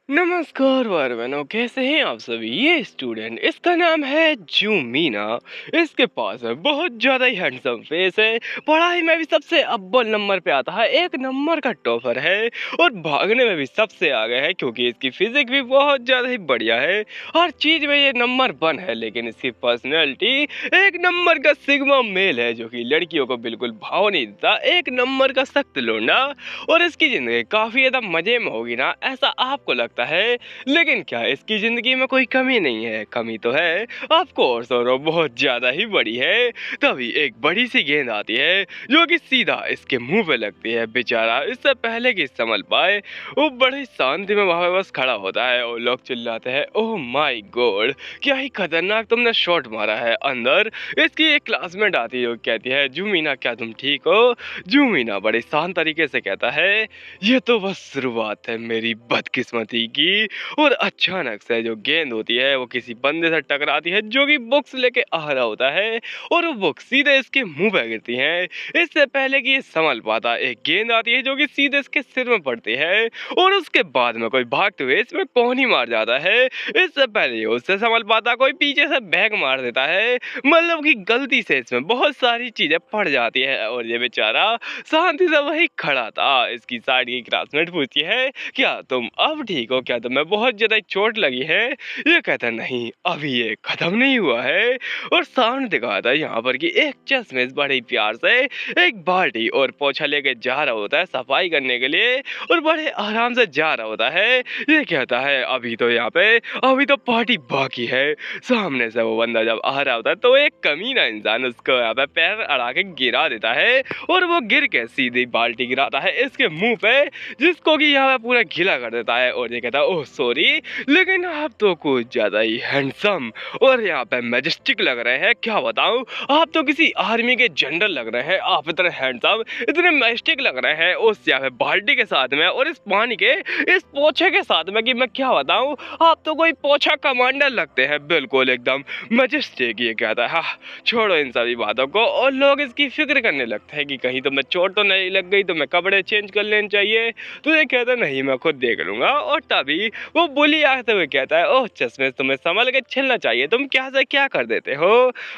नमस्कार भाई बहनों, कैसे हैं आप सभी। ये स्टूडेंट, इसका नाम है जूमीना। इसके पास है बहुत ज़्यादा ही हैंडसम फेस है। पढ़ाई में भी सबसे अव्वल नंबर पे आता है, एक नंबर का टॉपर है। और भागने में भी सबसे आगे है, क्योंकि इसकी फिजिक भी बहुत ज़्यादा ही बढ़िया है। हर चीज़ में ये नंबर 1 है। लेकिन इसकी पर्सनैलिटी एक नंबर का सिग्मा मेल है, जो कि लड़कियों को बिल्कुल भाव नहीं देता। एक नंबर का सख्त लोंडा। और इसकी ज़िंदगी काफ़ी ज़्यादा मज़े में होगी ना, ऐसा आपको लगता है। लेकिन क्या इसकी जिंदगी में कोई कमी नहीं है? कमी तो है, ऑफ कोर्स, और वो बहुत ज्यादा ही बड़ी है। तभी एक बड़ी सी गेंद आती है, जो कि सीधा इसके मुंह पे लगती है। बेचारा इससे पहले कि संभल पाए, वो बड़ी शांति में वहां पे बस खड़ा होता है। और लोग चिल्लाते हैं, ओह माय गॉड, क्या ही खतरनाक तुमने शॉट मारा है। अंदर इसकी एक क्लासमेट आती है, वो कहती है, जूमीना क्या तुम ठीक हो? जूमीना बड़े शांत तरीके से कहता है, ये तो बस शुरुआत है मेरी बदकिस्मती की। और अचानक से जो गेंद होती है, वो किसी बंदे से टकराती है, जो कि बुक्स लेके आ रहा होता है। और वो बुक्स सीधे इसके मुंह पे गिरती हैं। इससे पहले कि ये संभल पाता, एक गेंद आती है, जो कि सीधे इसके सिर में पड़ती है। और उसके बाद में कोई भागते हुए इसमें कौन ही मार जाता है। इससे पहले उससे संभल पाता, कोई पीछे से बैग मार देता है। मतलब कि गलती से इसमें बहुत सारी चीजें पड़ जाती है। और ये बेचारा शांति से वही खड़ा था। इसकी साइड की क्लासमेट पूछती है, क्या तुम अब ठीक हो? क्या तुम्हें बहुत ज्यादा चोट लगी है? ये कहता नहीं, अभी ये खत्म नहीं हुआ है। और सामने दिखाता है यहाँ पर कि एक चश्मे बड़े प्यार से एक बाल्टी और पोछा लेके जा रहा होता है सफाई करने के लिए। और बड़े आराम से जा रहा होता है। ये कहता है, अभी तो यहाँ पे अभी तो पार्टी बाकी है। सामने से वो बंदा जब आ रहा होता है, तो एक कमीना इंसान उसको यहाँ पे पैर अड़ा के गिरा देता है। और वो गिर के सीधी बाल्टी गिराता है इसके मुंह पे, जिसको कि यहाँ पे पूरा गीला कर देता है। और ये कहता है, ओह सॉरी, लेकिन आप तो कुछ ज्यादा ही हैंडसम और यहाँ पे मैजेस्टिक लग रहे हैं। क्या बताऊं, आप तो किसी आर्मी के जनरल लग रहे हैं। आप इतने हैंडसम, इतने मैजेस्टिक लग रहे हैं उस यहाँ पे बाल्टी के साथ में और इस पानी के इस पोछे के साथ में, कि मैं क्या बताऊं, आप तो कोई पोछा कमांडर लगते हैं, बिल्कुल एकदम मैजेस्टिक। ये कहता है, हाँ छोड़ो इन सभी बातों को। और लोग इसकी फिक्र करने लगते हैं कि कहीं तो मैं चोट तो नहीं लग गई, तो मैं कपड़े चेंज कर लेने चाहिए। तो ये कहता नहीं, मैं खुद देख लूंगा। और तभी वो बुली आते हुए कहता है, ओह चश्मे, तुम्हें संभल के चलना चाहिए, तुम क्या से क्या कर देते हो।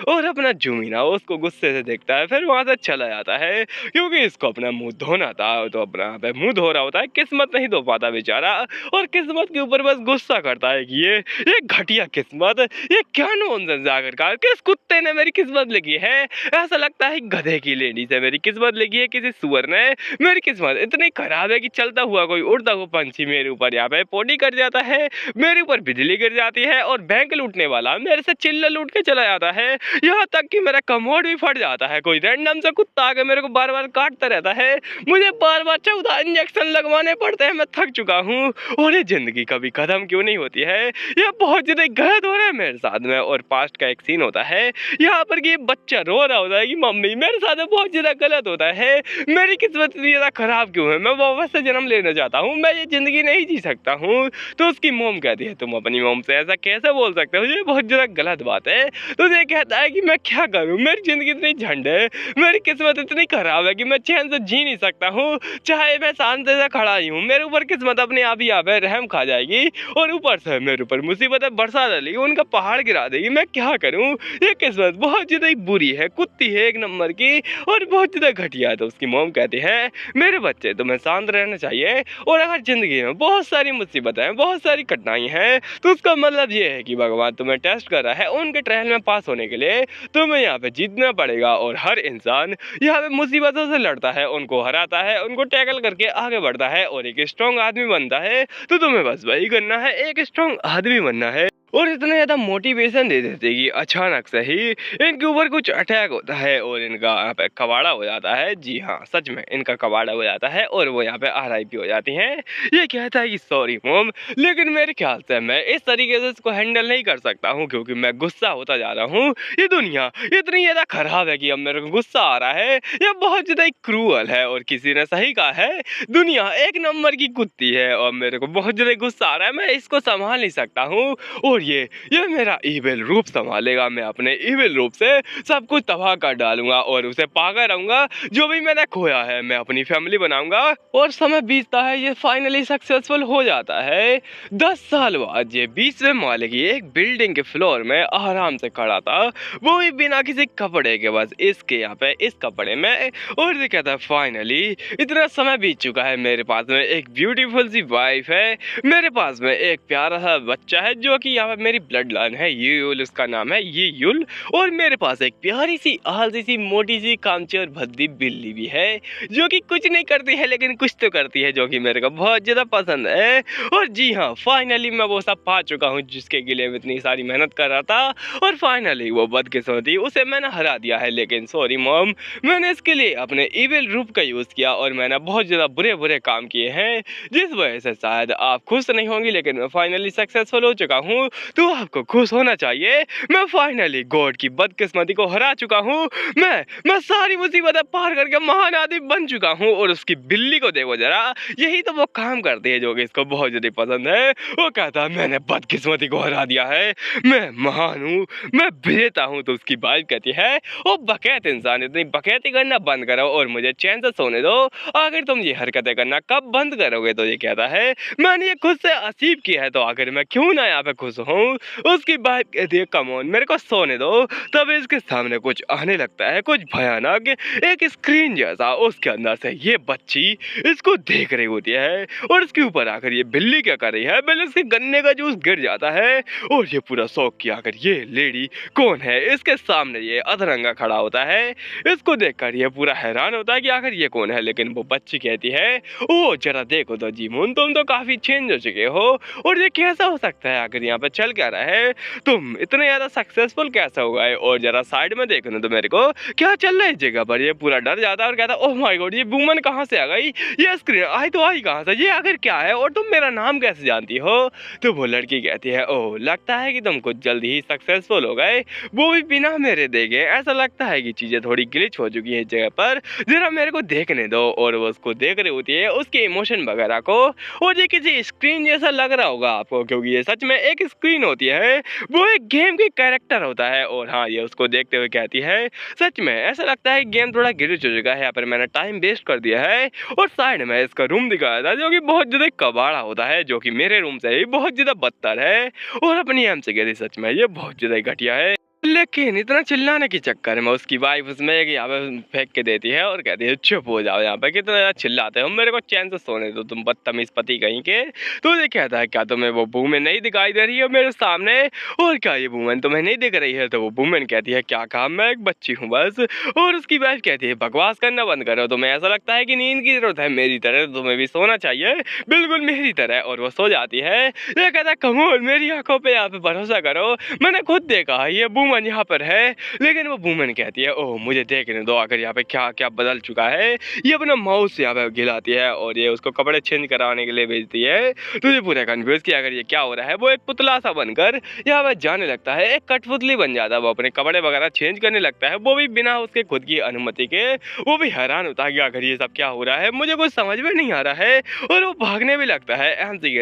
और अपना जूमीना उसको गुस्से से देखता है, फिर वहां से चला जाता है, क्योंकि इसको अपना मुंह धोना था। तो अपना मुंह धो रहा होता है, किस्मत नहीं धो पाता बेचारा। और किस्मत के ऊपर बस गुस्सा करता है कि ये घटिया किस्मत, ये क्या नॉनसेंस आखिरकार, किस कुत्ते ने मेरी किस्मत लिखी है। ऐसा लगता है गधे की लेडी से मेरी किस्मत लिखी है, किसी सुअर ने। मेरी किस्मत इतनी खराब है कि चलता हुआ कोई उड़ता हुआ पंछी मेरे ऊपर यहाँ पे पोटी कर जाता है, मेरे ऊपर बिजली गिर जाती है, और बैंक लूटने वाला मेरे से चिल्ला लूट के चला जाता है। यहाँ तक कि मेरा कमोड भी फट जाता है, कोई रैंडम से कुत्ता आके मेरे को बार बार काटता रहता है, मुझे बार बार 14 इंजेक्शन लगवाने पड़ते हैं, मैं थक चुका हूँ। और ये जिंदगी कभी खत्म क्यों नहीं होती है? ये बहुत ज्यादा गलत हो रहा है मेरे साथ में। और पास्ट का एक सीन होता है यहाँ पर कि ये बच्चा रो रहा होता है कि मम्मी मेरे साथ बहुत ज्यादा गलत होता है, मेरी किस्मत इतनी ज्यादा खराब क्यों है, मैं वापस से जन्म लेना चाहता हूँ, मैं ये जिंदगी नहीं जी सकता हूँ। तो उसकी मोम कहती है, तुम अपनी मोम से ऐसा कैसे बोल सकते हो, ये बहुत ज्यादा गलत बात है। तो ये कहता है कि मैं क्या करूँ, मेरी जिंदगी इतनी झंड है, मेरी किस्मत इतनी खराब है कि मैं चैन से जी नहीं सकता हूँ, चाहे मैं शांति से खड़ा ही हूँ, मेरे ऊपर किस्मत अपने आप ही यहाँ पे रहम खा जाएगी। और ऊपर से मेरे ऊपर मुसीबतें बरसा डालेगी, उनका पहाड़ गिरा देगी, मैं क्या करूँ। ये किस्मत बहुत ज्यादा बुरी है, कुत्ती है एक नंबर की, और बहुत ज्यादा घटिया है। तो उसकी मोम कहती है, मेरे बच्चे तुम्हें शांत रहना चाहिए, और अगर जिंदगी में बहुत सारी मुसीबतें हैं, बहुत सारी कठिनाई हैं, तो उसका मतलब ये है कि भगवान तुम्हें टेस्ट कर रहा है, उनके ट्रायल में पास होने के लिए तुम्हें यहाँ पे जीतना पड़ेगा। और हर इंसान यहाँ पे मुसीबतों से लड़ता है, उनको हराता है, उनको टैकल करके आगे बढ़ता है और एक स्ट्रॉन्ग आदमी बनता है। तो तुम्हें बस वही करना है, एक स्ट्रॉन्ग आदमी बनना है। और इतना ज्यादा मोटिवेशन दे देते कि अचानक से ही इनके ऊपर कुछ अटैक होता है और इनका यहाँ पे कबाड़ा हो जाता है। जी हाँ, सच में इनका कबाड़ा हो जाता है और वो यहाँ पे RIP हो जाती हैं। ये कहता है कि सॉरी मॉम, लेकिन मेरे ख्याल से मैं इस तरीके से इसको हैंडल नहीं कर सकता हूँ, क्योंकि मैं गुस्सा होता जा रहा हूँ। ये दुनिया इतनी ज्यादा खराब है कि अब मेरे को गुस्सा आ रहा है, ये बहुत ज्यादा क्रूअल है। और किसी ने सही कहा है, दुनिया एक नंबर की कुत्ती है और मेरे को बहुत ज्यादा गुस्सा आ रहा है, मैं इसको संभाल नहीं सकता हूँ। और और ये मेरा इविल रूप संभालेगा। मैं अपने इविल रूप से सब कुछ तबाह कर डालूंगा और उसे पाकर रहूंगा। जो भी मैंने खोया है मैं अपनी फैमिली बनाऊंगा। और समय बीतता है, ये फाइनली सक्सेसफुल हो जाता है। 10 साल बाद ये 20वें माले की एक बिल्डिंग के फ्लोर में आराम से खड़ा था, वो भी बिना किसी कपड़े के, बस इसके यहाँ पे इस कपड़े में। और ये कहता है फाइनली इतना समय बीत चुका है, मेरे पास में एक ब्यूटीफुल सी वाइफ है, मेरे पास में एक प्यारा सा बच्चा है जो कि यहाँ पे मेरी ब्लड लाइन है, यूल उसका नाम है, ये यूल। और मेरे पास एक प्यारी सी आलसी सी मोटी सी कामचोर भद्दी बिल्ली भी है जो कि कुछ नहीं करती है लेकिन कुछ तो करती है, जो कि मेरे को बहुत ज्यादा पसंद है। और जी हाँ, फाइनली मैं वो सब पा चुका हूँ जिसके लिए मैं इतनी सारी मेहनत कर रहा था। और फाइनली वो बदकिस्मती उसे मैंने हरा दिया है। लेकिन सॉरी मॉम, मैंने इसके लिए अपने इविल रूप का यूज किया और मैंने बहुत ज्यादा बुरे बुरे काम किए हैं, जिस वजह से शायद आप खुश नहीं होंगी, लेकिन मैं फाइनली सक्सेसफुल हो चुका हूँ तो आपको खुश होना चाहिए। मैं फाइनली गॉड की बदकिस्मती को हरा चुका हूँ। मैं सारी मुसीबतें पार करके महान आदमी बन चुका हूँ। और उसकी बिल्ली को देखो जरा, यही तो वो काम करती है जो कि इसको बहुत ज्यादा पसंद है। वो कहता है मैंने बदकिस्मती को हरा दिया है, मैं महान हूँ, मैं विजेता हूँ। तो उसकी वाइफ कहती है ओ बकैत इंसान, इतनी बकैती करना बंद करो और मुझे चैन से सोने दो। आखिर तुम ये हरकतें करना कब बंद करोगे? तो ये कहता है मैंने ये खुद से असीब किया है तो आखिर मैं क्यों ना यहाँ पे खुश हूँ। उसकी वाइफ कहती है कम ऑन मेरे को सोने दो। तब इसके सामने कुछ आने लगता है, कुछ भयानक, एक स्क्रीन जैसा। उसके अंदर से ये बच्ची इसको देख रही होती है और इसके ऊपर आकर ये बिल्ली क्या कर रही है, पहले इसके गन्ने का जूस गिर जाता है और ये पूरा शौक किया आकर ये लेडी कौन है। इसके सामने ये अधरंगा खड़ा होता है, इसको देखकर ये पूरा हैरान होता है कि आखिर ये कौन है। लेकिन वो बच्ची कहती है ओ जरा देखो तो जीमून, तुम तो काफी चेंज हो चुके हो और ये कैसा हो सकता है, आखिर यहाँ पे चल क्या रहा है, तुम इतने ज्यादा सक्सेसफुल कैसे हो गए। और जरा साइड में देखो तो मेरे को क्या चल रहा है इस जगह पर। ये पूरा डर जाता है और कहता है ओह माय गॉड, ये वूमन कहाँ से आ गई, ये स्क्रीन आई तो आई कहाँ से, ये आखिर क्या है और तुम मेरा नाम कैसे जानती हो। तो वो लड़की कहती है ओह लगता है कि तुम कुछ जल्दी ही सक्सेसफुल हो गए, वो भी बिना मेरे देखे। ऐसा लगता है कि चीजें थोड़ी ग्लिच हो चुकी है इस जगह पर, जरा मेरे को देखने दो। और वो उसको देख रही होती है उसके इमोशन वगैरह को, और ये किसी स्क्रीन जैसा लग रहा होगा आपको क्योंकि ये सच में एक स्क्रीन होती है, वो एक गेम की कैरेक्टर होता है। और हाँ, ये उसको देखते हुए कहती है सच में ऐसा लगता है गेम थोड़ा ग्लिच हो चुका है, यहाँ पर मैंने टाइम वेस्ट कर दिया है। और साइड में इसका रूम दिखाया था जो कि बहुत ज्यादा कबाड़ा होता है, जो कि मेरे रूम से ही बहुत ज्यादा बदतर है। और अपनी एम से कहती सच में ये बहुत ज्यादा घटिया है। लेकिन इतना चिल्लाने के चक्कर में उसकी वाइफ उसमें एक यहाँ पे फेंक के देती है और कहती है चुप हो जाओ, यहाँ पे कितना ज़्यादा चिल्लाते हो, मेरे को चैन से सोने दो तुम बदतमीज पति कहीं के। तो ये कहता है क्या तुम्हें वो वूमेन नहीं दिखाई दे रही है मेरे सामने, और क्या ये वूमेन तुम्हें नहीं दिख रही है। तो वो वूमेन कहती है क्या काम, मैं एक बच्ची हूँ बस। और उसकी वाइफ कहती है बकवास करना बंद करो, तुम्हें ऐसा लगता है कि नींद की जरूरत है मेरी तरह, तुम्हें भी सोना चाहिए बिल्कुल मेरी तरह। और वो सो जाती है। ये कहता है कमोन मेरी आंखों पे यहाँ पे भरोसा करो, मैंने खुद देखा है ये वूमन यहाँ पर है। लेकिन वो वूमन कहती है ओह मुझे देखने दो आखिर यहाँ पे क्या क्या बदल चुका है। ये अपना माउस यहाँ पे गिलाती है और ये उसको कपड़े चेंज कराने के लिए भेजती है। तो ये पूरा कंफ्यूज किया अगर ये क्या हो रहा है। वो एक पुतला सा बनकर यहाँ पे जाने लगता है, एक कठपुतली बन जाता है, वो अपने कपड़े वगैरह चेंज करने लगता है, वो भी बिना उसके खुद की अनुमति के। वो भी हैरान होता है कि आखिर ये सब क्या हो रहा है, मुझे कुछ समझ में नहीं आ रहा है। और वो भागने भी लगता है।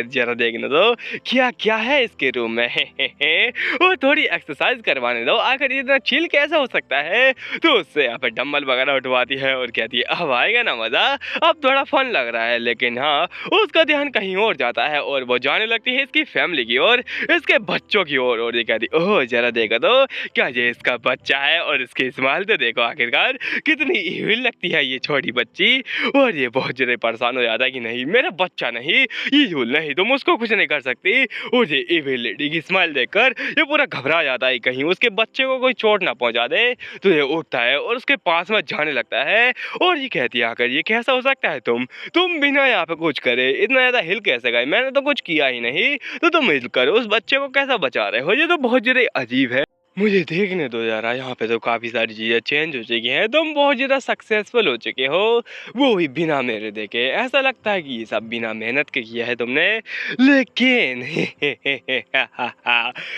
जरा देखने दो क्या क्या है इसके रूम में और थोड़ी एक्सरसाइज करवाने दो, आखिर इतना चिल कैसा हो सकता है। तो उससे यहाँ पे डंबल वगैरह उठवाती है और कहती है अब आएगा ना मजा, अब थोड़ा फन लग रहा है। लेकिन हाँ, उसका ध्यान कहीं और जाता है और वो जाने लगती है इसकी फैमिली की ओर, इसके बच्चों की ओर। और ये कहती ओह जरा देखो तो क्या ये इसका बच्चा है, और इसकी स्माइल तो देखो आखिरकार कितनी इविल लगती है ये छोटी बच्ची। और ये बहुत ज्यादा परेशान हो जाता है कि नहीं मेरा बच्चा नहीं, ये नहीं तुम उसको कुछ नहीं कर सकती। और ये इविल लेडी की स्माइल देखकर ये पूरा घबरा जाता है कहीं उसके बच्चे को कोई चोट ना पहुंचा दे। तो ये उठता है और उसके पास में जाने लगता है और ये कहती है आकर ये कैसा हो सकता है, तुम बिना यहाँ पे कुछ करे इतना ज्यादा हिल कैसे गए, मैंने तो कुछ किया ही नहीं, तो तुम हिल कर उस बच्चे को कैसा बचा रहे हो, ये तो बहुत ज्यादा अजीब है। मुझे देखने दो ज़रा, यहाँ पे तो काफ़ी सारी चीज़ें चेंज हो चुकी हैं, तुम बहुत ज़्यादा सक्सेसफुल हो चुके हो, वो भी बिना मेरे देखे। ऐसा लगता है कि ये सब बिना मेहनत के किया है तुमने, लेकिन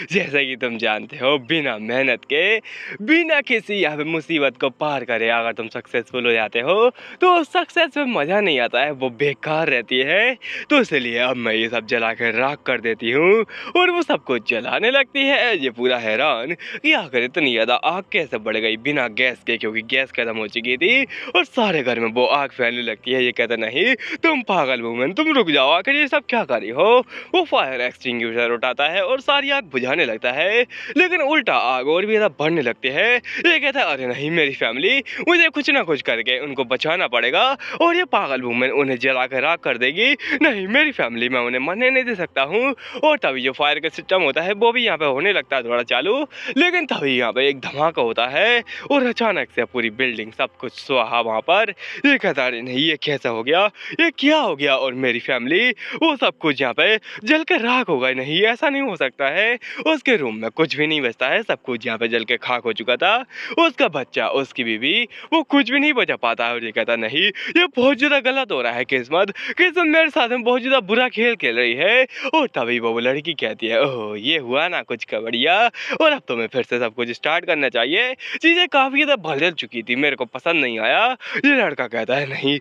जैसा कि तुम जानते हो, बिना मेहनत के, बिना किसी यहाँ पे मुसीबत को पार करे अगर तुम सक्सेसफुल हो जाते हो, तो सक्सेस में मज़ा नहीं आता है, वो बेकार रहती है। तो इसलिए अब मैं ये सब जला के राख कर देती हूँ और वो सब कुछ जलाने लगती है। ये पूरा हैरान कि आखिर इतनी ज़्यादा आग कैसे बढ़ गई बिना गैस के, क्योंकि गैस खत्म हो चुकी थी और सारे घर में वो आग फैलने लगती है। ये कहता नहीं तुम पागल वुमन, तुम रुक जाओ, आखिर ये सब क्या कर रही हो। वो फायर एक्सटिंग्विशर उठाता है और सारी आग बुझाने लगता है, लेकिन उल्टा आग और भी ज़्यादा बढ़ने लगती है। ये कहता है अरे नहीं, मेरी फैमिली, मुझे कुछ ना कुछ करके उनको बचाना पड़ेगा और ये पागल वुमन उन्हें जला कर राख कर देगी। नहीं, मेरी फैमिली, मैं उन्हें मरने नहीं दे सकता हूँ। और तभी जो फायर का सिस्टम होता है वो भी यहाँ पे होने लगता है थोड़ा चालू, लेकिन तभी यहाँ पे एक धमाका होता है और अचानक से पूरी बिल्डिंग सब कुछ स्वाहा वहाँ पर। ये कहता है नहीं, ये कैसा हो गया, ये क्या हो गया, और मेरी फैमिली, वो सब कुछ यहाँ पे जल के राख हो गई। नहीं, ऐसा नहीं हो सकता है। उसके रूम में कुछ भी नहीं बचता है, सब कुछ यहाँ पे जल के खाक हो चुका था। उसका बच्चा, उसकी बीवी, वो कुछ भी नहीं बचा पाता है। और ये कहता नहीं, ये बहुत ज्यादा गलत हो रहा है, किस्मत किस्मत मेरे साथ में बहुत ज्यादा बुरा खेल खेल रही है। और तभी वो लड़की कहती है ओह, ये हुआ ना कुछ का बढ़िया, और अब तुम्हें फिर से सब कुछ स्टार्ट करना चाहिए। चीजें काफी ज्यादा बदल चुकी थी, मेरे को पसंद नहीं आया। ये लड़का कहता है नहीं,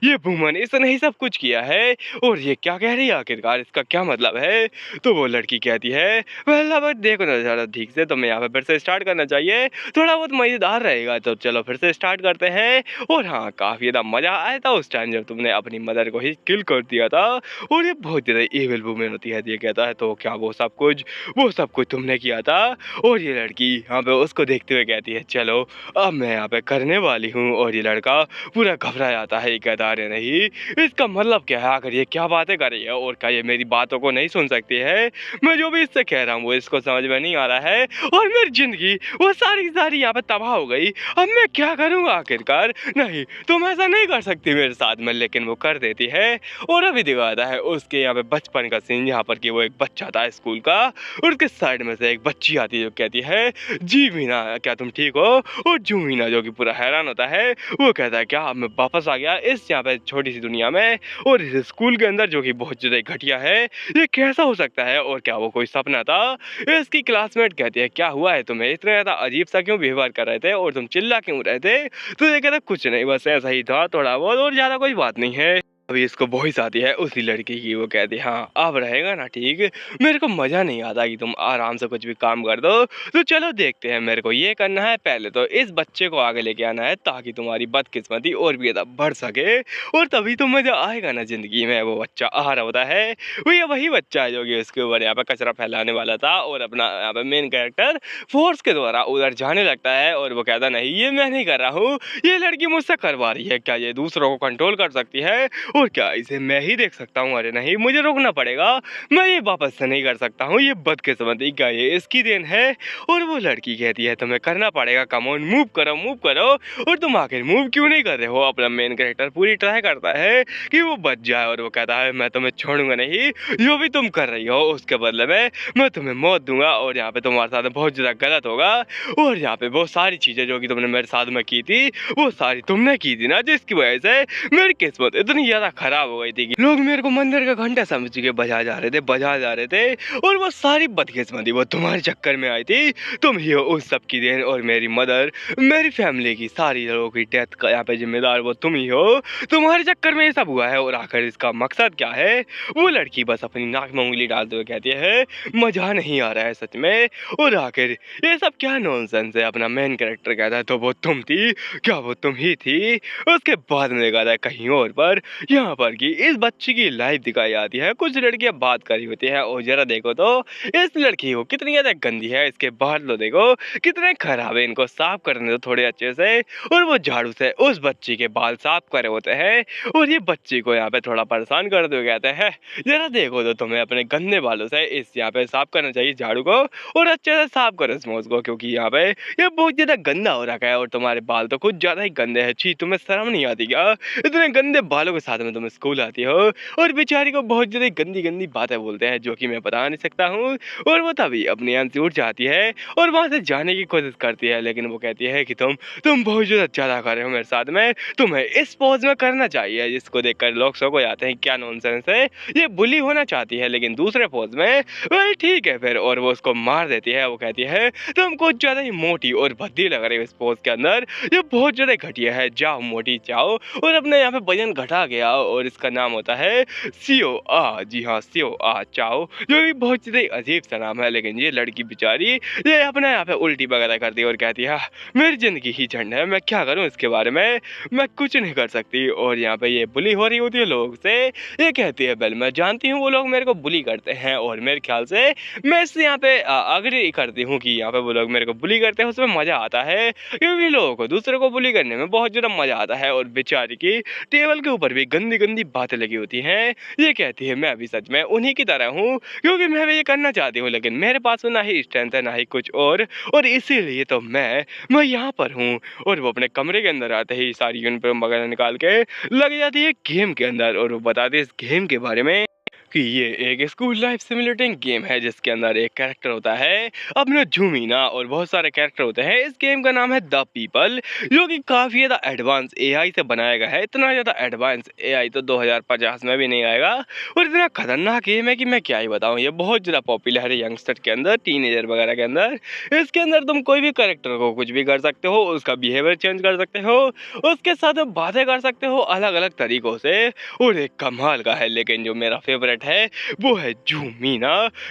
ये वुमन, इसने ही सब कुछ किया है, और ये क्या कह रही है आखिरकार, इसका क्या मतलब है। तो वो लड़की कहती है वेल अब देखो ना ज़रा ठीक से, तुम्हें यहाँ पे फिर से स्टार्ट करना चाहिए, थोड़ा बहुत मज़ेदार रहेगा, तो चलो फिर से स्टार्ट करते हैं। और हाँ, काफ़ी ज़्यादा मज़ा आया था उस टाइम जब तुमने अपनी मदर को ही किल कर दिया था, और ये बहुत ज़्यादा इविल वुमन होती है। ये कहता है तो क्या वो सब कुछ तुमने किया था। और ये लड़की यहाँ पे उसको देखते हुए कहती है चलो अब मैं यहाँ पे करने वाली हूँ। और ये लड़का पूरा घबरा जाता है, ये कहता है नहीं, इसका मतलब क्या है, आखिर ये क्या बातें कर रही है, और क्या ये मेरी बातों को नहीं सुन सकती है। मैं जो भी इससे कह रहा हूँ वो इसको समझ में नहीं आ रहा है, और मेरी जिंदगी वो सारी यहाँ पे तबाह हो गई। अब मैं क्या करूँगा आखिरकार। नहीं, तुम ऐसा नहीं कर सकती मेरे साथ में, लेकिन वो कर देती है। और अभी दिखाता है उसके यहाँ पे बचपन का सीन, यहाँ पर कि वो एक बच्चा था स्कूल का, और उसके साइड में से एक बच्ची आती है जो कहती है जी मीना, क्या तुम ठीक हो। और जू मीना जो कि पूरा हैरान होता है, वो कहता है क्या अब मैं वापस आ गया इस यहाँ पे छोटी सी दुनिया में, और इस स्कूल के अंदर जो कि बहुत ज़्यादा घटिया है, ये कैसा हो सकता है, और क्या वो कोई सपना था। इसकी क्लासमेट कहती है क्या हुआ है तुम्हें, इतना ज़्यादा अजीब सा क्यों व्यवहार कर रहे थे, और तुम चिल्ला क्यों रहे थे। तो ये कहता कुछ नहीं, बस ऐसा ही था थोड़ा बहुत, और ज़्यादा कोई बात नहीं है। अभी इसको वॉइस आती है उसी लड़की की, वो कहती है हाँ अब रहेगा ना ठीक, मेरे को मज़ा नहीं आता कि तुम आराम से कुछ भी काम कर दो, तो चलो देखते हैं, मेरे को ये करना है, पहले तो इस बच्चे को आगे लेके आना है ताकि तुम्हारी बदकिस्मती और भी ज़्यादा बढ़ सके, और तभी तो मज़ा आएगा ना ज़िंदगी में। वो बच्चा आ रहा होता है, वो ये वही बच्चा है जो कि उसके ऊपर यहाँ पर कचरा फैलाने वाला था, और अपना यहाँ पर मेन कैरेक्टर फोर्स के द्वारा उधर जाने लगता है। और वो कहता नहीं, ये मैं नहीं कर रहा हूँ, ये लड़की मुझसे करवा रही है, क्या ये दूसरों को कंट्रोल कर सकती है, और क्या इसे मैं ही देख सकता हूँ। अरे नहीं, मुझे रुकना पड़ेगा, मैं ये वापस से नहीं कर सकता हूँ, ये बदकिस्मती क्या ये इसकी देन है। और वो लड़की कहती है तुम्हें करना पड़ेगा, कम ऑन मूव करो मूव करो। और तुम आखिर मूव क्यों नहीं कर रहे हो। अपना मेन कैरेक्टर पूरी ट्राई करता है कि वो बच जाए, और वो कहता है मैं तुम्हें छोड़ूंगा नहीं, जो भी तुम कर रही हो उसके बदले में मैं तुम्हें मौत दूंगा, और यहाँ पे तुम्हारे साथ बहुत ज़्यादा गलत होगा। और यहाँ पे वो सारी चीज़ें जो कि तुमने मेरे साथ में की थी, वो सारी तुमने की थी ना, जिसकी वजह से मेरी किस्मत इतनी ज़्यादा खराब हो गई थी कि लोग मेरे को मंदिर का घंटा समझ के बजा जा रहे थे, और वो सारी बदकिस्मती वो तुम्हारे चक्कर में आई थी। तुम ही हो उस सब की देन, और मेरी मदर, मेरी फैमिली की सारी लोगों की डेथ का यहाँ पे जिम्मेदार वो तुम ही हो, तुम्हारे चक्कर में ये सब हुआ है। और आखिर इसका मकसद क्या है। वो लड़की बस अपनी नाक में उंगली डालते हुए कहती है मजा नहीं आ रहा है सच में, और आखिर ये सब क्या नॉनसेंस है। अपना मेन कैरेक्टर कहता है तो वो तुम थी क्या, वो तुम ही थी। उसके बाद में देखा था कहीं और पर, यहाँ पर कि इस बच्ची की लाइफ दिखाई आती है, कुछ लड़कियां बात कर रही होती हैं, और जरा देखो तो इस लड़की को कितनी ज्यादा गंदी है, इसके बाल लो देखो कितने खराब है, इनको साफ करने दो थोड़े अच्छे से। और वो झाड़ू से उस बच्ची के बाल साफ कर रहे होते हैं, और ये बच्ची को यहाँ पे थोड़ा परेशान कर दो, कहते हैं जरा देखो तो तुम्हें अपने गंदे बालों से इस यहाँ पे साफ करना चाहिए झाड़ू को, और अच्छे से साफ करो इस मोज को, क्योंकि यहाँ पे ये बहुत ज्यादा गंदा हो रखा है, और तुम्हारे बाल तो कुछ ज्यादा ही गंदे हैं। छी, तुम्हें शर्म नहीं आती क्या, इतने गंदे बालों के साथ बाद में तुम स्कूल आती हो और बेचारी को बहुत ज़्यादा गंदी गंदी बातें बोलते हैं जो कि मैं बता नहीं सकता हूँ। और वो तभी अपने यहाँ से उठ जाती है और वहाँ से जाने की कोशिश करती है, लेकिन वो कहती है कि तुम बहुत ज़्यादा कर रहे हो मेरे साथ में, तुम्हें इस पोज में करना चाहिए। जिसको देखकर लोग शौक हो जाते हैं, क्या नॉनसेंस है, ये बुली होना चाहती है लेकिन दूसरे पोज में। वही ठीक है फिर, और वो उसको मार देती है। वो कहती है तुम कुछ ज़्यादा ही मोटी और भद्दी लग रही हो इस पोज के अंदर, ये बहुत ज़्यादा घटिया है, जाओ मोटी जाओ और अपने यहाँ पे वजन घटा के आओ। और इसका नाम होता है सीओ आ, जी हाँ सीओ आ चाओ, जो कि बहुत ज़्यादा अजीब सा नाम है। लेकिन ये लड़की बेचारी ये अपने यहाँ पे उल्टी वगैरह करती है और कहती है मेरी ज़िंदगी ही झंड है, मैं क्या करूँ इसके बारे में, मैं कुछ नहीं कर सकती। और यहाँ पे ये बुली हो रही होती है लोग से। ये कहती है वेल मैं जानती हूँ वो लोग मेरे को बुली करते हैं, और मेरे ख्याल से मैं इससे यहाँ पे अग्री करती हूँ कि यहाँ पे वो लोग मेरे को बुली करते हैं, उसमें मज़ा आता है क्योंकि लोगों को दूसरों को बुली करने में बहुत ज़्यादा मज़ा आता है। और बेचारी की टेबल के ऊपर भी गंदी गंदी बातें लगी होती हैं। ये कहती है मैं अभी सच में उन्हीं की तरह हूँ क्योंकि मैं भी ये करना चाहती हूँ, लेकिन मेरे पास में ना ही स्ट्रेंथ है ना ही कुछ और इसीलिए तो मैं यहाँ पर हूँ। और वो अपने कमरे के अंदर आते ही सारी यूनिफॉर्म वगैरह निकाल के लग जाती है गेम के अंदर, और वो बताती है इस गेम के बारे में कि ये एक स्कूल लाइफ सिमुलेटिंग गेम है जिसके अंदर एक कैरेक्टर होता है अपना जूमीना, और बहुत सारे कैरेक्टर होते हैं। इस गेम का नाम है द पीपल, जो कि काफ़ी ज़्यादा एडवांस एआई से बनाया गया है। इतना ज़्यादा एडवांस एआई तो 2050 में भी नहीं आएगा, और इतना खतरनाक गेम है कि मैं क्या ही बताऊँ। ये बहुत ज़्यादा पॉपुलर है यंगस्टर के अंदर, टीनेजर वगैरह के अंदर। इसके अंदर तुम कोई भी कैरेक्टर को कुछ भी कर सकते हो, उसका बिहेवियर चेंज कर सकते हो, उसके साथ बातें कर सकते हो अलग अलग तरीक़ों से, और एक कमाल का है। लेकिन जो मेरा फेवरेट है वो है जूमीना,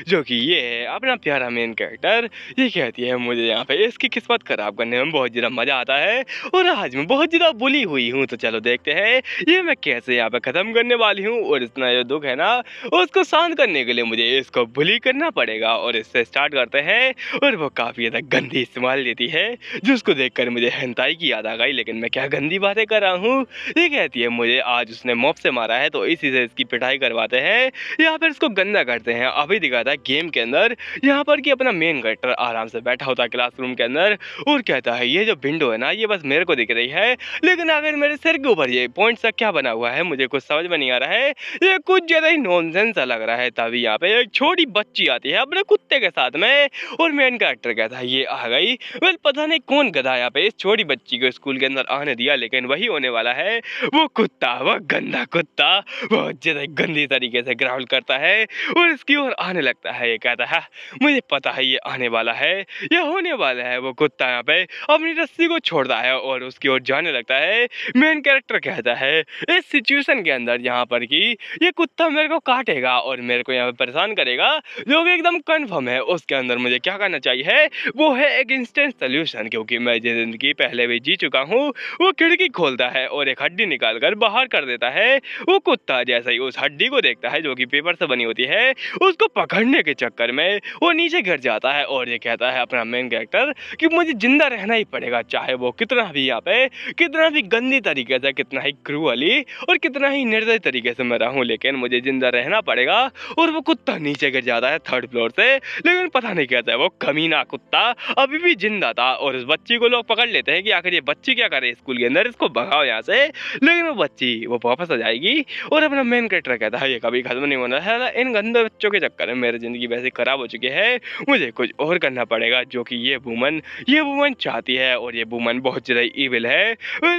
जो कि ये है अपना प्यारा मेन कैरेक्टर। ये कहती है मुझे यहाँ पे इसकी किस्मत खराब करने में बहुत ज़्यादा मज़ा आता है, और आज मैं बहुत ज़्यादा बुली हुई हूँ, तो चलो देखते हैं ये मैं कैसे यहाँ पे ख़त्म करने वाली हूँ। और इतना जो दुख है ना उसको शांत करने के लिए मुझे इसको बुली करना पड़ेगा। और इससे स्टार्ट करते हैं, और वो काफ़ी ज़्यादा गंदी इस्तेमाल देती है जिसको देखकर मुझे हेंताई की याद आ गई, लेकिन मैं क्या गंदी बातें कर रहा हूँ। ये कहती है मुझे आज उसने मॉप से मारा है तो इसी से इसकी पिटाई करवाते हैं या फिर इसको गंदा करते हैं। अभी दिखाता है गेम के अंदर यहाँ पर कि अपना मेन कैरेक्टर आराम से बैठा होता है क्लासरूम के अंदर, और कहता है ये जो विंडो है ना ये बस मेरे को दिख रही है, लेकिन अगर मेरे सिर के ऊपर ये पॉइंट सा क्या बना हुआ है मुझे कुछ समझ में नहीं आ रहा है, ये कुछ ज़्यादा ही नॉनसेंस सा लग रहा है। तभी यहाँ पे एक छोटी बच्ची आती है अपने कुत्ते के साथ में, और मेन कैरेक्टर कहता है ये आ गई। वेल पता नहीं कौन गधा यहाँ पे इस छोटी बच्ची को स्कूल के अंदर आने दिया, लेकिन वही होने वाला है वो कुत्ता, वो गंदा कुत्ता बहुत ज़्यादा गंदी तरीके से ग्राउल करता है और इसकी ओर आने लगता है। ये कहता है मुझे पता है ये आने वाला है, ये होने वाला है। वो कुत्ता यहाँ पे अपनी रस्सी को छोड़ता है और उसकी ओर जाने लगता है। मेन कैरेक्टर कहता है इस सिचुएशन के अंदर यहाँ पर कि ये कुत्ता मेरे को काटेगा और मेरे को यहाँ पे परेशान करेगा, जो कि एकदम कन्फर्म है। उसके अंदर मुझे क्या करना चाहिए वो है एक इंस्टेंट सोल्यूशन, क्योंकि मैं जिंदगी पहले भी जी चुका हूँ। वो खिड़की खोलता है और एक हड्डी निकाल कर बाहर कर देता है। वो कुत्ता जैसे ही उस हड्डी को देखता है जो कि पेपर से बनी होती है, उसको पकड़ने के चक्कर में वो नीचे गिर जाता है और ये कहता है अपना मेन कैरेक्टर कि मुझे जिंदा रहना ही पड़ेगा, चाहे वो कितना भी यहाँ पे कितना भी गंदी तरीके से, कितना ही क्रूअली और कितना ही निर्दयी तरीके से मैं रहूं, लेकिन मुझे जिंदा रहना पड़ेगा। और वो कुत्ता नीचे गिर जाता है 3rd फ्लोर से, लेकिन पता नहीं कहता है वो कमीना कुत्ता अभी भी जिंदा था। और उस बच्ची को लोग पकड़ लेते हैं कि आखिर ये बच्ची क्या करे स्कूल के अंदर, इसको भगाओ यहाँ से। लेकिन वो बच्ची वो वापस आ जाएगी और अपना मेन कैरेक्टर कहता है ये कभी खत्म नहीं होना है, इन गंदे बच्चों के चक्कर में मेरी जिंदगी वैसे खराब हो चुकी है, मुझे कुछ और करना पड़ेगा, जो कि ये वुमन चाहती है। और ये वुमन बहुत ज़्यादा ईविल है।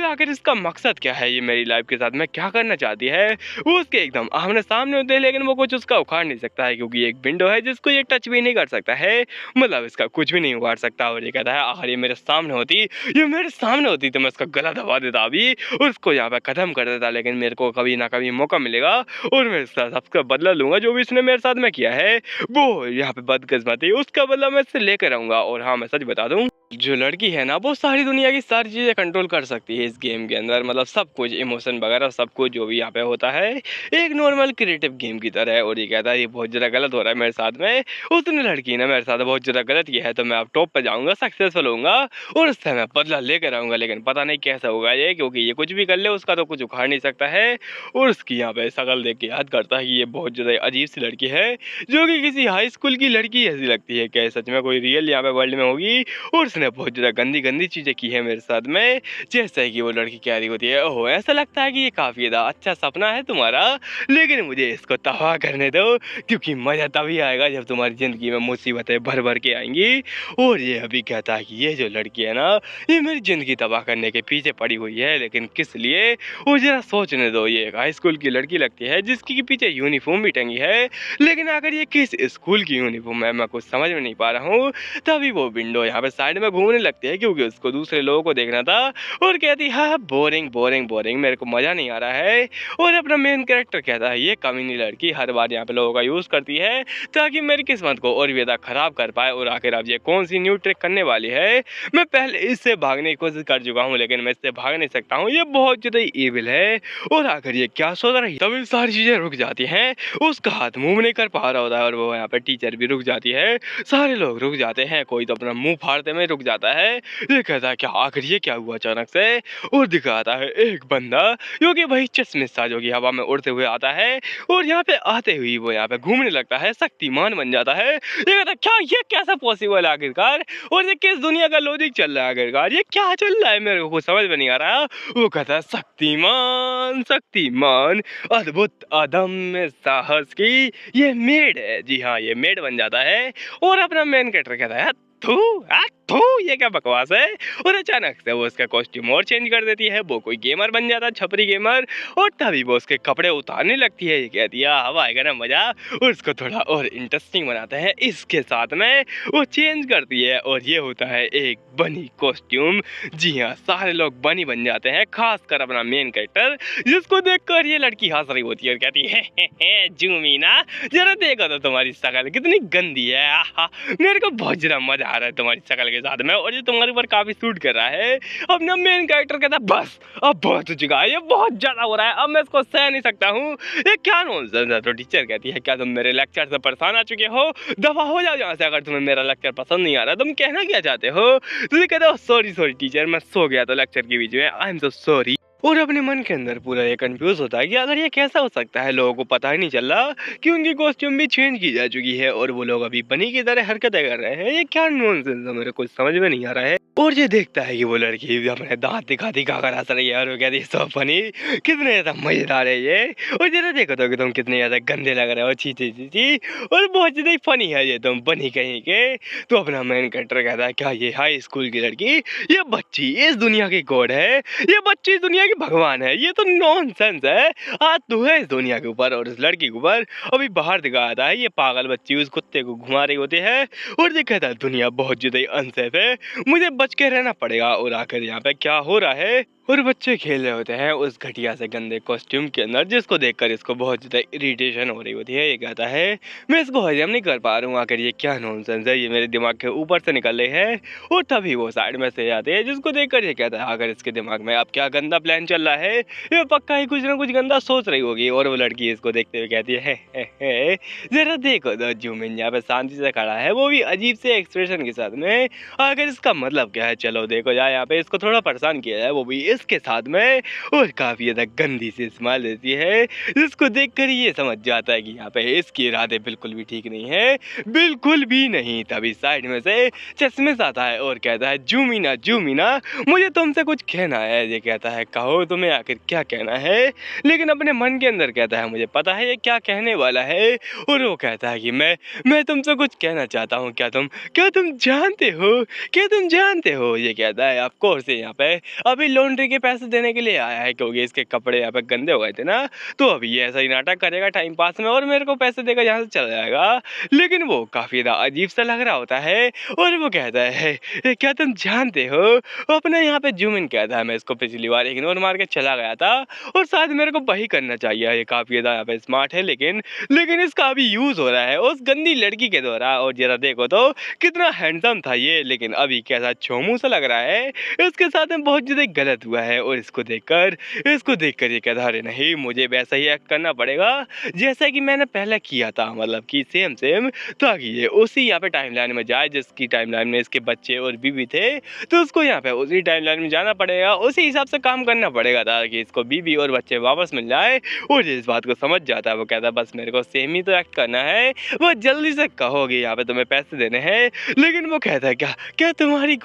आखिर इसका मकसद क्या है, ये मेरी लाइफ के साथ में क्या करना चाहती है, वो उसके एकदम आमने सामने होते हैं, लेकिन वो कुछ उसका उखाड़ नहीं सकता है क्योंकि एक विंडो है जिसको ये टच भी नहीं कर सकता है, मतलब इसका कुछ भी नहीं उखाड़ सकता। और ये कहता है अगर ये मेरे सामने होती तो मैं इसका गला दबा देता अभी और उसको यहाँ पे खत्म कर देता, लेकिन मेरे को कभी ना कभी मौका मिलेगा और मैं इसका सबका बदला लूंगा। जो भी इसने मेरे साथ में किया है वो यहाँ पे बदकिस्मती, उसका बदला मैं इससे लेकर आऊंगा। और हाँ मैं सच बता दूं, जो लड़की है ना वो सारी दुनिया की सारी चीज़ें कंट्रोल कर सकती है इस गेम के अंदर, मतलब सब कुछ इमोशन वगैरह सब कुछ जो भी यहाँ पे होता है एक नॉर्मल क्रिएटिव गेम की तरह है। और ये कहता है ये बहुत ज़्यादा गलत हो रहा है मेरे साथ में, उसने लड़की ने मेरे साथ बहुत ज़्यादा गलत किया है, तो मैं अब टॉप पे जाऊँगा, सक्सेसफुल होऊंगा और उससे मैं बदला लेकर आऊँगा। लेकिन पता नहीं कैसा होगा ये, क्योंकि ये कुछ भी कर ले उसका तो कुछ उखाड़ नहीं सकता है। और उसकी यहाँ पे शकल देख के याद करता है कि ये बहुत ज़्यादा अजीब सी लड़की है, जो कि किसी हाई स्कूल की लड़की ऐसी लगती है। क्या सच में कोई रियल यहाँ पे वर्ल्ड में होगी? और उसने बहुत ज़्यादा गंदी गंदी चीज़ें की है मेरे साथ में। जैसे कि वो लड़की कह रही होती है, ओहो ऐसा लगता है कि ये काफ़ी ज़्यादा अच्छा सपना है तुम्हारा, लेकिन मुझे इसको तबाह करने दो, क्योंकि मज़ा तभी आएगा जब तुम्हारी ज़िंदगी में मुसीबतें भर भर के आएंगी। और ये अभी कहता है कि ये जो लड़की है ना, ये मेरी ज़िंदगी तबाह करने के पीछे पड़ी हुई है, लेकिन किस लिए वो ज़रा सोचने दो। ये एक हाई स्कूल की लड़की लगती है जिसकी के पीछे यूनिफॉर्म भी टंगी है, लेकिन अगर ये किस स्कूल की यूनिफॉर्म है मैं कुछ समझ में नहीं पा रहा हूँ। तभी वो विंडो यहाँ पे साइड में घूमने लगती है, क्योंकि उसको दूसरे लोगों को देखना था, और कहती है हाँ बोरिंग बोरिंग बोरिंग, मेरे को मज़ा नहीं आ रहा है। और अपना मेन कैरेक्टर कहता है ये कमीनी लड़की हर बार यहाँ पे लोगों का यूज़ करती है ताकि मेरी किस्मत को और भी ज़्यादा ख़राब कर पाए। और आखिर अब ये कौन सी न्यू ट्रिक करने वाली है। मैं पहले इससे भागने की कोशिश कर चुका हूँ, लेकिन मैं इससे भाग नहीं सकता हूँ, ये बहुत ज़्यादा ईविल है। और आखिर ये क्या सोच रही है, तभी सारी चीज़ें रुक जाती हैं। उसका हाथ मूव नहीं कर पा रहा होता है, और वो यहाँ पे टीचर भी रुक जाती है, सारे लोग रुक जाते हैं, कोई तो अपना मुंह फाड़ते में रुक जाता है। ये कहता है क्या आखिर ये क्या हुआ अचानक से। और दिखाता है एक बंदा जो कि भाई चश्मे सा जो कि हवा में उड़ते हुए आता है, और यहाँ पे आते हुए वो यहाँ पे घूमने लगता है, शक्तिमान बन जाता है। ये कहता है क्या ये कैसा पॉसिबल है आखिरकार, और ये किस दुनिया का लॉजिक चल रहा है आखिरकार, ये क्या चल रहा है, मेरे को कुछ समझ में नहीं आ रहा। वो कहता है शक्तिमान शक्तिमान अद्भुत अदम्य साहस की ये मेड है। जी हाँ, ये मेड बन जाता है, और अपना मेन कैरेक्टर कहता है थू थू ये क्या बकवास है। और अचानक से वो उसका कॉस्ट्यूम और चेंज कर देती है, वो कोई गेमर बन जाता है, छपरी गेमर। और तभी वो उसके कपड़े उतारने लगती है, ये कहती है अब आएगा ना मजा, और उसको थोड़ा और इंटरेस्टिंग बनाते हैं। इसके साथ में वो चेंज करती है, और ये होता है एक बनी कॉस्ट्यूम। जी हाँ, सारे लोग बनी बन जाते हैं, खासकर अपना मेन कैरेक्टर, जिसको देखकर ये लड़की हंस रही होती है और कहती है जूमीना जरा देखो तो तुम्हारी शक्ल कितनी गंदी है, आहा मेरे को बहुत ज्यादा मजा आ रहा है तुम्हारी शक्ल के साथ में, और ये तुम्हारे ऊपर काफी सूट कर रहा है। अब ना मेन कैरेक्टर कहता है बस अब बहुत हो चुका है, ये बहुत ज्यादा हो रहा है, अब मैं इसको सह नहीं सकता हूँ, ये क्या नॉनसेंस है। तो टीचर कहती है क्या तुम मेरे लेक्चर से परेशान आ चुके हो, दफा हो जाओ यहाँ से, अगर तुम्हें मेरा लेक्चर पसंद नहीं आ रहा तुम कहना क्या चाहते हो। तो ये कहते हो सॉरी सॉरी टीचर, मैं सो गया था लेक्चर के बीच में, आई एम सो सॉरी। और अपने मन के अंदर पूरा ये कंफ्यूज होता है कि अगर ये कैसा हो सकता है, लोगों को पता ही नहीं चल रहा कि उनकी कॉस्ट्यूम भी चेंज की जा चुकी है, और वो लोग अभी बनी की तरह हरकतें कर रहे हैं, ये क्या नॉनसेंस है, मेरे कुछ समझ में नहीं आ रहा है। और ये देखता है कि वो लड़की अपने दांत दिखा दिखा कर हंस रही है, और वो कहती है सो फनी, कितने ज्यादा मजेदार है ये, और जरा देखो तो कि तुम कितने ज्यादा गंदे लग रहे हो, ची ची ची ची, और बहुत ज्यादा फनी है ये तुम बनी कहीं के। तो अपना मेन कैरेक्टर कहता है क्या ये हाई स्कूल की लड़की, ये बच्ची इस दुनिया की गॉड है, ये बच्ची इस दुनिया की भगवान है, ये तो नॉनसेंस है। आज तू है इस दुनिया के ऊपर और इस लड़की के ऊपर। अभी बाहर दिखाया था ये पागल बच्ची उस कुत्ते को घुमा रही होती है, और ये कहता है दुनिया बहुत ज्यादा अनसेफ है, मुझे बच के रहना पड़ेगा। और आखिर यहाँ पे क्या हो रहा है, और बच्चे खेल रहे होते हैं उस घटिया से गंदे कॉस्ट्यूम के अंदर, जिसको देखकर इसको बहुत ज़्यादा इरिटेशन हो रही होती है। ये कहता है मैं इसको हजम नहीं कर पा रहा हूँ, आखिर ये क्या नॉनसेंस है, ये मेरे दिमाग के ऊपर से निकल रही है। और तभी वो साइड में से आते हैं, जिसको देखकर ये कहता है अगर इसके दिमाग में अब क्या गंदा प्लान चल रहा है, ये पक्का ही कुछ ना कुछ गंदा सोच रही होगी। और वो लड़की इसको देखते हुए कहती है जरा देखो तो जूमिन यहाँ पे शांति से खड़ा है, वो भी अजीब से एक्सप्रेशन के साथ में, आखिर इसका मतलब क्या है, चलो देखो जाए। यहाँ पे इसको थोड़ा परेशान किया जाए, वो भी इसके साथ में, और काफी ज्यादा गंदी सी स्माइल देती है, जिसको देखकर ये समझ जाता है कि यहाँ पे इसके इरादे बिल्कुल भी ठीक नहीं है, बिल्कुल भी नहीं। तभी साइड में से चश्मिश आता है और कहता है जूमीना जूमीना मुझे तुमसे कुछ कहना है। ये कहता है कहो तुम्हें आखिर क्या कहना है, लेकिन अपने मन के अंदर कहता है मुझे पता है ये क्या कहने वाला है। और वो कहता है कि मैं तुमसे कुछ कहना चाहता हूँ, क्या तुम जानते हो, क्या तुम जानते हो। ये कहता है ऑफ कोर्स यहाँ पे अभी लॉन्ड्री के पैसे देने के लिए आया है, क्योंकि इसके कपड़े यहाँ पे गंदे हो गए थे ना, तो अभी ये ऐसा ही नाटक करेगा टाइम पास में, और मेरे को पैसे देकर यहाँ से चला जाएगा। लेकिन वो काफी ज्यादा अजीब सा लग रहा होता है, और वो कहता है क्या तुम जानते हो। अपने यहाँ पे जूम इन कहता है मैं इसको पिछली बार इग्नोर मार के चला गया था, और शायद मेरे को वही करना चाहिए, ये काफी ज्यादा यहाँ पे स्मार्ट है, लेकिन इसका अभी यूज हो रहा है उस गंदी लड़की के द्वारा। और जरा देखो तो कितना हैंडसम था ये, लेकिन अभी कैसा छोमू सा लग रहा है, इसके साथ में बहुत ज्यादा गलत हुआ हुआ है और इसको देखकर ये कहता अरे नहीं, मुझे वैसा ही एक्ट करना पड़ेगा जैसा कि मैंने पहले किया था, मतलब कि सेम सेम, ताकि ये उसी यहाँ पे टाइमलाइन में जाए जिसकी टाइमलाइन में इसके बच्चे और बीवी थे। तो उसको यहाँ पे उसी टाइमलाइन में जाना पड़ेगा, उसी हिसाब से काम करना पड़ेगा ताकि इसको बीवी और बच्चे वापस मिल जाए। और ये इस बात को समझ जाता है, वो कहता है बस मेरे को सेम ही तो एक्ट करना है, वो जल्दी से कहोगे यहाँ पे तुम्हें पैसे देने हैं। लेकिन वो कहता है क्या क्या तुम्हारी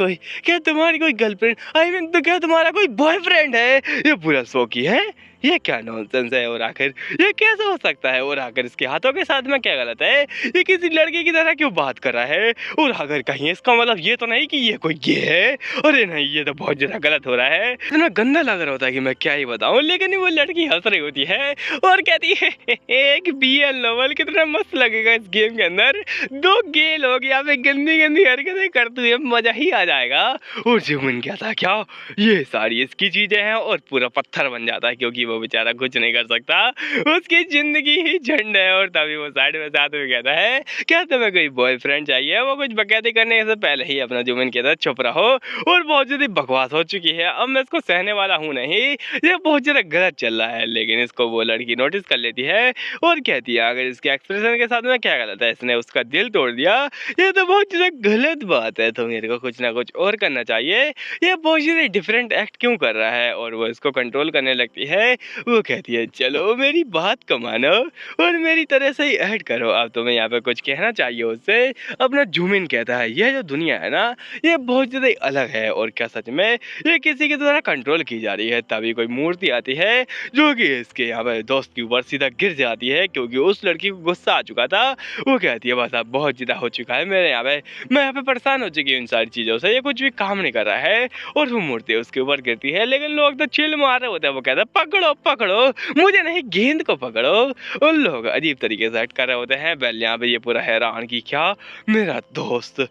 कोई गर्लफ्रेंड, आई मीन तो क्या तुम्हारा कोई बॉयफ्रेंड है? ये पूरा शौकी है, ये क्या नॉनसेंस है और आखिर ये कैसे हो सकता है? और आखिर इसके हाथों के साथ में क्या गलत है? ये किसी लड़के की तरह क्यों बात कर रहा है? और अगर कहीं इसका मतलब ये तो नहीं कि ये कोई गे है? अरे नहीं, ये तो बहुत ज्यादा गलत हो रहा है। इतना गंदा लग रहा होता है कि मैं क्या ही बताऊं। लेकिन वो लड़की हंस रही होती है और कहती है एक BL नोवेल कितना मस्त लगेगा इस गेम के अंदर, दो गे लोग यहाँ पे गंदी गंदी हरकतें करते हुए मजा ही आ जाएगा। और जुमिन कहता क्या ये सारी इसकी चीजें हैं और पूरा पत्थर बन जाता है क्योंकि वो बेचारा कुछ नहीं कर सकता, उसकी जिंदगी ही झंड है। और तभी वो साइड में साथ में कहता है क्या तुम्हें कोई बॉयफ्रेंड चाहिए? वो कुछ बकैती करने से पहले ही अपना जुमिन कहता है चुप रहो, और बहुत ज्यादा बकवास हो चुकी है, अब मैं इसको सहने वाला हूँ नहीं, ये बहुत ज्यादा गलत चल रहा है। लेकिन इसको वो लड़की नोटिस कर लेती है और कहती है अगर इसके एक्सप्रेशन के साथ में क्या गलत है, इसने उसका दिल तोड़ दिया, ये तो बहुत ज्यादा गलत बात है, तो मेरे को कुछ ना कुछ और करना चाहिए, ये बहुत ज्यादा डिफरेंट एक्ट क्यों कर रहा है? और वो इसको कंट्रोल करने लगती है। वो कहती है चलो मेरी बात को मानो और मेरी तरह से ही ऐड करो, अब तुम्हें यहाँ पे कुछ कहना चाहिए उससे। अपना जुमिन कहता है यह जो दुनिया है ना, ये बहुत ज़्यादा अलग है और क्या सच में ये किसी के द्वारा कंट्रोल की जा रही है? तभी कोई मूर्ति आती है जो कि इसके यहाँ पे दोस्त के ऊपर सीधा गिर जाती है क्योंकि उस लड़की को गुस्सा आ चुका था। वो कहती है बस अब बहुत ज़्यादा हो चुका है मेरे यहाँ पे, मैं यहाँ पे परेशान हो चुकी हूँ इन सारी चीज़ों से, ये कुछ भी काम नहीं कर रहा है। और वो मूर्ति उसके ऊपर गिरती है, लेकिन लोग तो चिल मार रहे होते हैं। वो कहता है पकड़ो पकड़ो मुझे नहीं, गेंद को पकड़ो। उन लोग अजीब तरीके से एक्ट कर रहे होते हैं। बेल यहाँ पे ये पूरा हैरान कि क्या मेरा दोस्त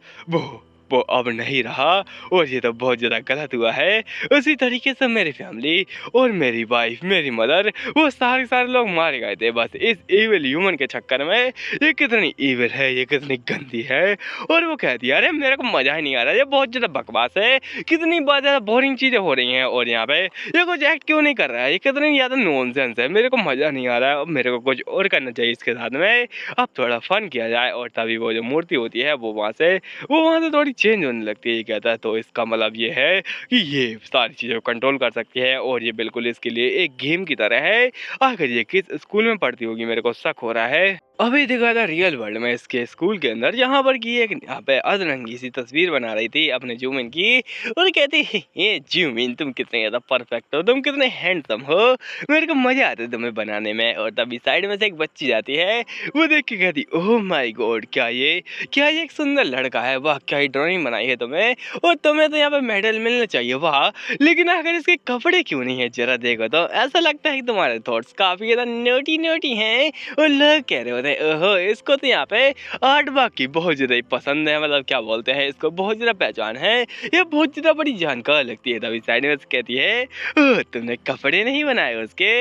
वो अब नहीं रहा और ये तो बहुत ज़्यादा गलत हुआ है। उसी तरीके से मेरी फैमिली और मेरी वाइफ, मेरी मदर, वो सारे लोग मारे गए थे बस इस इविल ह्यूमन के चक्कर में। ये कितनी इविल है, ये कितनी गंदी है। और वो कहती है अरे मेरे को मज़ा ही नहीं आ रहा, ये बहुत ज़्यादा बकवास है, कितनी बहुत ज़्यादा बोरिंग चीज़ें हो रही हैं और यहाँ पे ये कुछ एक्ट क्यों नहीं कर रहा है, ये कितनी ज़्यादा नॉनसेंस है, मेरे को मज़ा नहीं आ रहा है, अब मेरे को कुछ और करना चाहिए इसके साथ में, अब थोड़ा फन किया जाए। और तभी वो जो मूर्ति होती है वो वहाँ से थोड़ी चेंज होने लगती है। ये कहता है तो इसका मतलब ये है कि ये सारी चीज़ों को कंट्रोल कर सकती है और ये बिल्कुल इसके लिए एक गेम की तरह है। आखिर ये किस स्कूल में पढ़ती होगी, मेरे को शक हो रहा है। अभी दिखा था रियल वर्ल्ड में इसके स्कूल के अंदर, यहाँ पर की एक यहाँ पे अधरंगी सी तस्वीर बना रही थी अपने जूमिन की और कहती ये जूमिन तुम कितने ज़्यादा परफेक्ट हो, तुम कितने हैंडसम हो, मेरे को मज़ा आता है तुम्हें बनाने में। और तभी साइड में से एक बच्ची जाती है, वो देख के कहती ओह माय गॉड क्या ये एक सुंदर लड़का है, वाह क्या ही ड्राइंग बनाई है तुम्हें, और तुम्हें तो यहाँ पे मेडल मिलना चाहिए वाह। लेकिन अगर इसके कपड़े क्यों नहीं है जरा देखो तो, ऐसा लगता है कि तुम्हारे थॉट्स काफ़ी ज़्यादा नोटी हैं। और लोग कह रहे होते हैं ओहो इसको तो यहाँ पे आर्ट बाकी बहुत ज़्यादा ही पसंद है, मतलब क्या बोलते हैं इसको बहुत ज़्यादा पहचान है, ये बहुत ज़्यादा बड़ी जानकार लगती है। तभी साइड में कहती है ओह तुमने कपड़े नहीं बनाए उसके,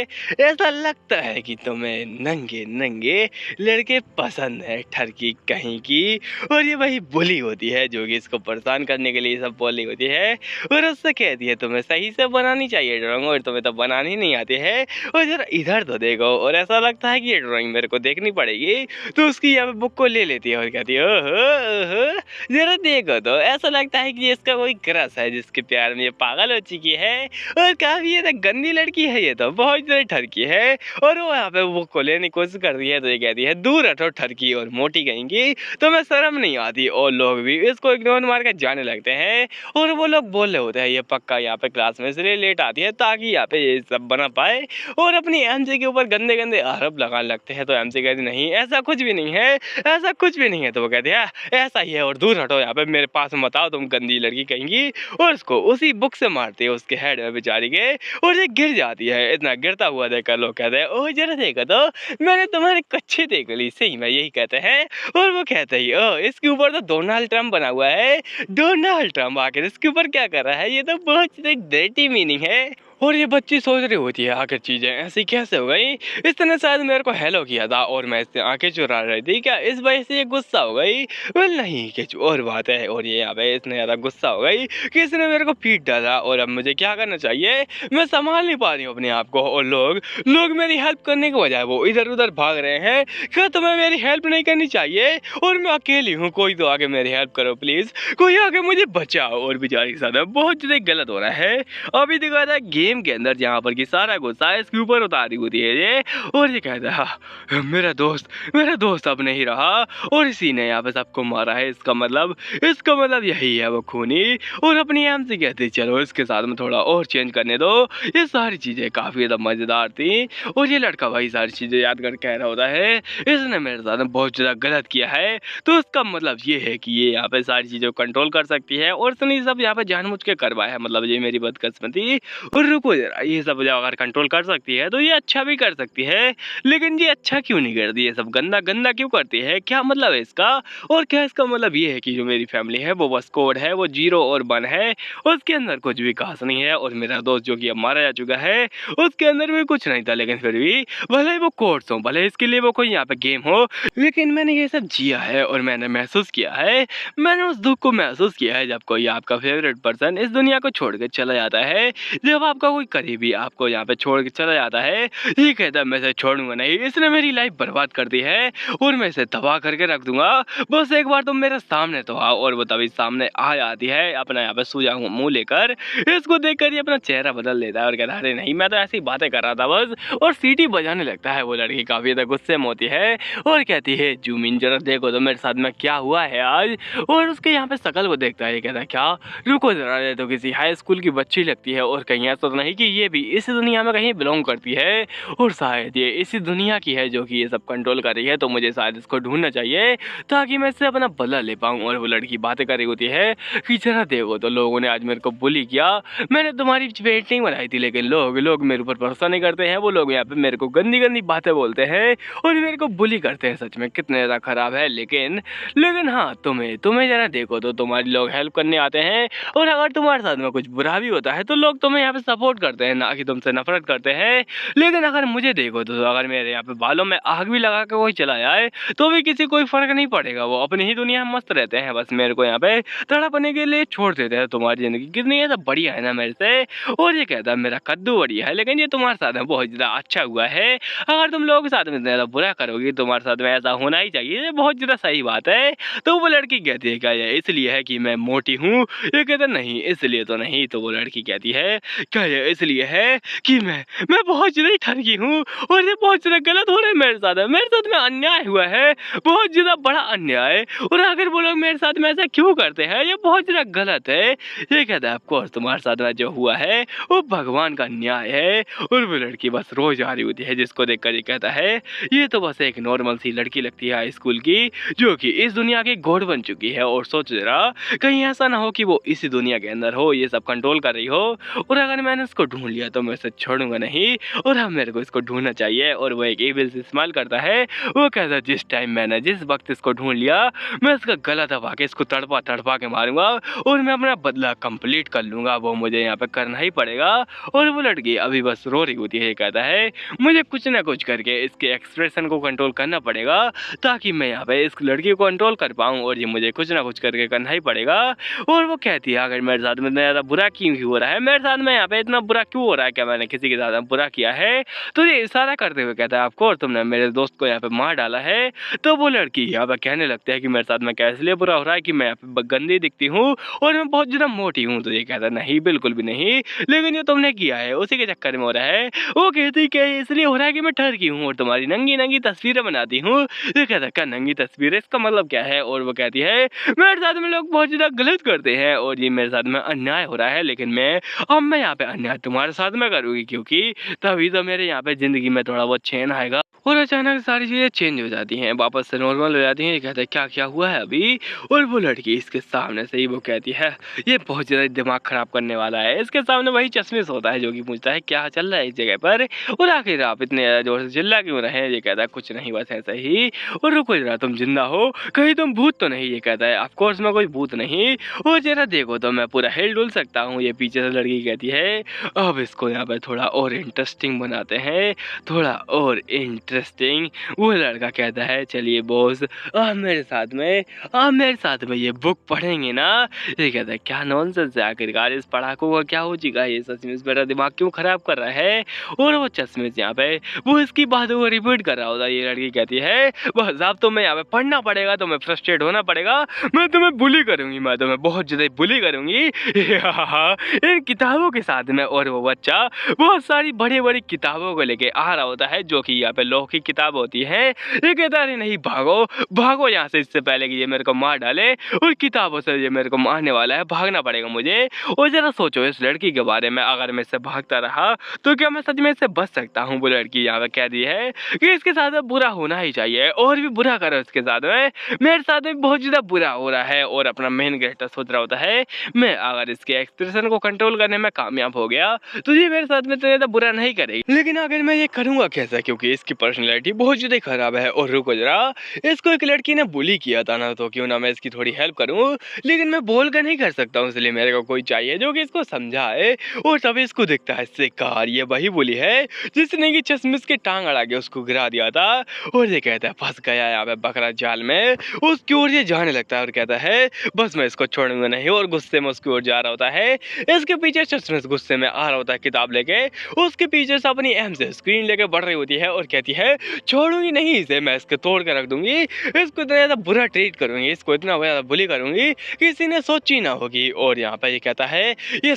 ऐसा लगता है कि तुम्हें नंगे नंगे लड़के पसंद है ठरकी कहीं की। और ये वही बुली होती है जो कि इसको परेशान करने के लिए सब बोली होती है और उससे कहती है तुम्हें सही से बनानी चाहिए ड्राइंग और तुम्हें तो बनानी नहीं आती है, और जरा इधर तो देखो। और ऐसा लगता है कि ये ड्राइंग मेरे को देखनी पड़ेगी, तो उसकी यहाँ पे बुक को ले लेती है और कहती है ओहो जरा देखो तो, ऐसा लगता है कि इसका कोई क्रश है जिसके प्यार में ये पागल हो चुकी है। और काफी ये तो गंदी लड़की है, ये तो बहुत ज़्यादा ठरकी है। और वो यहाँ पे बुक को लेने की कोशिश कर रही है तो ये कहती है दूर हटो ठरकी और मोटी कहेंगी, तो मैं शर्म नहीं आती। और लोग भी इसको इग्नोर मार के जाने लगते हैं और वो लोग बोल रहे होते हैं ये पक्का यहाँ पे क्लास में इसलिए लेट आती है ताकि यहाँ पे ये सब बना पाए, और अपनी एमजे के ऊपर गंदे गंदे आरोप लगाने लगते हैं। तो एमजे कहती नहीं ऐसा कुछ भी नहीं है, ऐसा कुछ भी नहीं है। तो वो कहते हैं ऐसा ही है और दूर हटो यहाँ पे मेरे पास में बताओ तुम गंदी लड़की कहेंगी, और उसको उसी बुक से मारती है उसके हेड में बेचारी के, और ये गिर जाती है। इतना गिरता हुआ देखकर लोग कहते हैं ओह जरा देखो तो मैंने तुम्हारी कच्ची देख ली, सही में यही कहते हैं। और वो कहते ही ओह इसके ऊपर तो डोनाल्ड ट्रम्प बना हुआ है, डोनाल्ड ट्रम्प आखिर इसके ऊपर क्या कर रहा है, ये तो बहुत डर्टी मीनिंग है। और ये बच्ची सोच रही होती है आखिर चीज़ें ऐसी कैसे हो गई, इसने शायद मेरे को हेलो किया था और मैं इससे आंखें चुरा रही थी, क्या इस वजह से ये गुस्सा हो गई? वेल नहीं, कुछ और बात है। और ये यहाँ पे इतने ज़्यादा गुस्सा हो गई कि इसने मेरे को पीट डाला और अब मुझे क्या करना चाहिए, मैं संभाल नहीं पा रही हूँ अपने आप को। और लोग लोग मेरी हेल्प करने के बजाय वो इधर उधर भाग रहे हैं। क्या तुम्हें मेरी हेल्प नहीं करनी चाहिए? और मैं अकेली हूँ, कोई तो आके मेरी हेल्प करो प्लीज़, कोई आके मुझे बचाओ। और बेचारी के साथ बहुत ज़्यादा गलत हो रहा है। अभी दिखा था गेम के अंदर जहाँ पर कि सारा गुस्सा इसके ऊपर उतारी होती है ये, और ये कहता है हाँ, मेरा दोस्त अब नहीं रहा और इसी ने यहाँ पे सबको मारा है। इसका मतलब यही है वो खूनी। और अपनी एम से कहती चलो इसके साथ में थोड़ा और चेंज करने दो। ये सारी चीज़ें काफ़ी ज़्यादा मज़ेदार थी। और ये लड़का भाई सारी चीज़ें याद कर कह रहा होता है इसने मेरे साथ में बहुत ज़्यादा गलत किया है, तो इसका मतलब ये है कि ये यहाँ पे सारी चीज़ों को कंट्रोल कर सकती है और इसने सब यहाँ पे जानबूझ के करवाया है। मतलब ये मेरी बदकिस्मती। और रुको जरा, ये सब जब अगर कंट्रोल कर सकती है तो ये अच्छा भी कर सकती है, लेकिन ये अच्छा क्यों नहीं करती? ये सब गंदा गंदा क्यों करती है? क्या मतलब है इसका? और क्या इसका मतलब ये है कि जो मेरी फैमिली है वो बस कोड है, वो 0 और 1 है, उसके अंदर कुछ भी खास नहीं है। और मेरा दोस्त जो कि अब मारा जा चुका है उसके अंदर भी कुछ नहीं था, लेकिन फिर भी भले ही वो कोड्स हो, भले इसके लिए वो कोई यहाँ पे गेम हो, लेकिन मैंने ये सब जिया है और मैंने महसूस किया है, मैंने उस दुख को महसूस किया है जब कोई आपका फेवरेट पर्सन इस दुनिया को छोड़ के चला जाता है। जब आपका कोई करीबी आपको यहाँ पे छोड़ के चला जाता है, ये कहता है मैं इसे छोड़ूंगा नहीं, इसने मेरी लाइफ बर्बाद कर दी है और मैं इसे तबाह करके रख दूंगा, बस एक बार तुम मेरे सामने तो आओ। और वो तभी सामने आ जाती है अपना यहाँ पे सूजा मुंह लेकर। इसको देखकर ये अपना चेहरा बदल लेता है और कहता है अरे नहीं, मैं तो ऐसी बातें कर रहा था बस। और सीटी बजाने लगता है। वो लड़की काफी ज्यादा गुस्से में होती है और कहती है जूमिन जरा देखो तो मेरे साथ में क्या हुआ है आज। और उसके यहाँ पे शकल को देखता है, ये कहता है क्या, रुको जरा, ये तो किसी हाई स्कूल की बच्ची लगती है और कहीं ऐसा तो नहीं कि ये भी इसी दुनिया में कहीं बिलोंग करती है और शायद ये इसी दुनिया की है जो कि ये सब कंट्रोल कर रही है, तो मुझे शायद इसको ढूंढना चाहिए ताकि मैं इससे अपना बदला ले पाऊँ। और वो लड़की बातें कर रही होती है कि जरा देखो तो लोगों ने आज मेरे को बुली किया, मैंने तुम्हारी पेंटिंग बनाई थी, लेकिन लोग मेरे ऊपर भरोसा नहीं करते हैं, वो लोग यहाँ पे मेरे को गंदी गंदी बातें बोलते हैं और मेरे को बुली करते हैं। सच में कितने ज़्यादा खराब है। लेकिन हाँ, तुम्हें जरा देखो तो तुम्हारे लोग हेल्प करने आते हैं और अगर तुम्हारे साथ में कुछ बुरा भी होता है तो लोग तुम्हें यहाँ पे सपोर्ट करते हैं, ना कि तुमसे नफरत करते हैं। लेकिन अगर मुझे देखो तो अगर मेरे यहाँ पे बालों में आग भी लगा के कोई चला जाए तो भी किसी कोई फर्क नहीं पड़ेगा, वो अपनी ही दुनिया में मस्त रहते हैं, बस मेरे को यहाँ पे तड़पने के लिए छोड़ देते हैं। तुम्हारी जिंदगी कितनी है सब बढ़िया है ना मेरे से। और ये कहता है मेरा कद्दू बढ़िया है, लेकिन ये तुम्हारे साथ में बहुत ज़्यादा अच्छा हुआ है, अगर तुम लोगों के साथ में ज़्यादा बुरा करोगी तुम्हारे साथ में ऐसा होना ही चाहिए, ये बहुत ज़्यादा सही बात है। तो वो लड़की कहती है क्या ये इसलिए है कि मैं मोटी हूँ? ये कहता नहीं इसलिए तो नहीं। तो वो लड़की कहती है क्या ये इसलिए है कि मैं बहुत ज़्यादा ठगी हूँ और ये बहुत ज़्यादा गलत हो रहा है मेरे साथ में अन्याय हुआ है, बहुत ज़्यादा बड़ा अन्याय। और अगर वो लोग मेरे साथ में ऐसा क्यों करते हैं, ये बहुत ज़्यादा गलत है। ये कहता है ऑफकोर्स तुम्हारे साथ में जो हुआ है वो भगवान का न्याय है। और वो लड़की बस रोज आ रही होती है, जिसको देखकर ये कहता है ये तो बस एक नॉर्मल सी लड़की लगती है हाई स्कूल की, जो कि इस दुनिया की गॉड बन चुकी है। और सोच जरा कहीं ऐसा ना हो कि वो इसी दुनिया के अंदर हो, ये सब कंट्रोल कर रही हो, और अगर मैंने उसको ढूंढ लिया तो मैं इसे छोड़ूंगा नहीं और अब मेरे को इसको ढूंढना चाहिए। और वो एक एविल से इस्तेमाल करता है। वो कहता है जिस वक्त इसको ढूंढ लिया मैं इसका गला दबा के इसको तड़पा के मारूंगा और मैं अपना बदला कंप्लीट कर लूंगा, वो मुझे यहाँ पे करना ही पड़ेगा। और वो लड़की अभी बस रो रही होती है, ये कहता है मुझे कुछ ना कुछ करके इसके एक्सप्रेशन को कंट्रोल करना पड़ेगा ताकि मैं यहाँ पे इस लड़की को कंट्रोल कर पाऊँ, और ये मुझे कुछ ना कुछ करके करना ही पड़ेगा। और वो कहती है अगर मेरे साथ में इतना ज़्यादा बुरा क्यों हो रहा है, मेरे साथ में यहाँ पे इतना बुरा क्यों हो रहा है, क्या मैंने किसी के साथ बुरा किया है? तो ये इशारा करते हुए कहता है आपको तुमने मेरे दोस्त को यहाँ पे मार डाला है। तो वो लड़की यहाँ पे कहने लगती है कि मेरे साथ में क्या इसलिए बुरा हो रहा है कि मैं यहाँ पे गंदी दिखती हूँ और मैं बहुत ज़्यादा मोटी हूँ? तो ये कहता है नहीं बिल्कुल भी नहीं, लेकिन ये तुमने किया है उसी के चक्कर में हो रहा है। वो कहती कि इसलिए हो रहा है कि मैं ठहर की हूँ और तुम्हारी नंगी नंगी तस्वीरें बनाती हूँ। ये कहता है क्या नंगी तस्वीरें, इसका मतलब क्या है? और वो कहती है मेरे साथ में लोग बहुत ज़्यादा गलत करते हैं और ये मेरे साथ में अन्याय हो रहा है, लेकिन मैं यहाँ पे अन्याय तुम्हारे साथ में करूँगी, क्योंकि तभी तो मेरे यहाँ पे ज़िंदगी में थोड़ा बहुत चैन आएगा। और अचानक सारी चीज़ें चेंज हो जाती हैं, वापस से नॉर्मल हो जाती हैं। ये कहता है क्या-क्या हुआ है अभी? और वो लड़की इसके सामने से ही वो कहती है ये बहुत ज़्यादा दिमाग ख़राब करने वाला है। इसके सामने वही चश्मिश होता है जो कि पूछता है क्या चल रहा है इस जगह पर? और आखिर आप इतने ज़्यादा ज़ोर से चिल्ला क्यों रहे हैं? ये कहता है कुछ नहीं बस ऐसे ही। और रुको ज़रा तुम ज़िंदा हो? कहीं तुम भूत तो नहीं? ये कहता है ऑफ़ कोर्स मैं कोई भूत नहीं। और ज़रा देखो तो मैं पूरा हिल-डुल सकता हूँ। ये पीछे से लड़की कहती है अब इसको यहाँ पे थोड़ा और इंटरेस्टिंग बनाते हैं, थोड़ा और इंटरेस्टिंग। वो लड़का कहता है चलिए बॉस आप मेरे साथ में ये बुक पढ़ेंगे ना? ये कहता है क्या नॉनसेंस है आखिरकार इस पढ़ाकू का क्या हो चुका है? ये सचमुच मेरा दिमाग क्यों खराब कर रहा है? और वो चश्मिश यहाँ पे वो इसकी बातों को रिपीट कर रहा होता है। ये लड़की कहती है बस अब तुम्हें यहाँ पे पढ़ना पड़ेगा, तुम्हें फ्रस्ट्रेट होना पड़ेगा, मैं तुम्हें बुली करूँगी, मैं तुम्हें बहुत ज़्यादा बुली करूँगी। इन किताबों के साथ में। और वो बच्चा बहुत सारी बड़ी-बड़ी किताबों को लेके आ रहा होता है जो कि यहाँ पे लॉ की किताब होती है। ये कहता है अरे नहीं भागो, भागो यहाँ से इससे पहले कि ये मेरे को मार डाले और किताबों से ये मेरे को मारने वाला है, भागना पड़ेगा मुझे। और ज़रा सोचो इस लड़की के बारे में, अगर मैं इससे भागता रहा तो क्या मैं सच में इससे बच सकता हूँ? वो लड़की यहाँ पे कह दी है कि इसके साथ में बुरा होना ही चाहिए और भी बुरा करो इसके साथ में, मेरे साथ में बहुत ज़्यादा बुरा हो रहा है। और अपना मेन कैरेक्टर सोच रहा होता है मैं अगर इसके एक्सप्रेशन को कंट्रोल करने में कामयाब हो गया तो ये मेरे साथ में तो ज़्यादा बुरा नहीं करेगी, लेकिन अगर मैं ये करूँगा कैसे? क्योंकि इसकी पर्सनैलिटी बहुत ज़्यादा खराब है। और रुको जरा, इसको एक लड़की ने बुली किया था ना, तो क्यों ना मैं इसकी थोड़ी हेल्प करूँ, लेकिन मैं बोल कर नहीं कर सकता हूँ, इसलिए मेरे को कोई चाहिए जो कि इसको समझाए। और तभी इसको दिखता है शिकार, ये वही बुली है जिसने कि चश्मिश की टांग अड़ा के उसको गिरा दिया था। और ये कहता है फंस गया यहाँ पे बकरा जाल में। उसकी ओर ये जाने लगता है और कहता है बस मैं इसको छोड़ूंगा नहीं। और गुस्से में उसकी ओर जा रहा होता है। इसके पीछे चश्मिश गुस्से में आ रहा होता है किताब लेके, उसके पीछे से अपनी एम से स्क्रीन लेके बढ़ रही होती है और कहती है छोड़ूंगी नहीं इसे, मैं इसके तोड़ के रख दूंगी, इसको इतना ज़्यादा बुरा ट्रीट करूंगी, इसको इतना ज़्यादा बुली करूंगी कि किसी ने सोची ना होगी। और यहाँ पे ये कहता है ये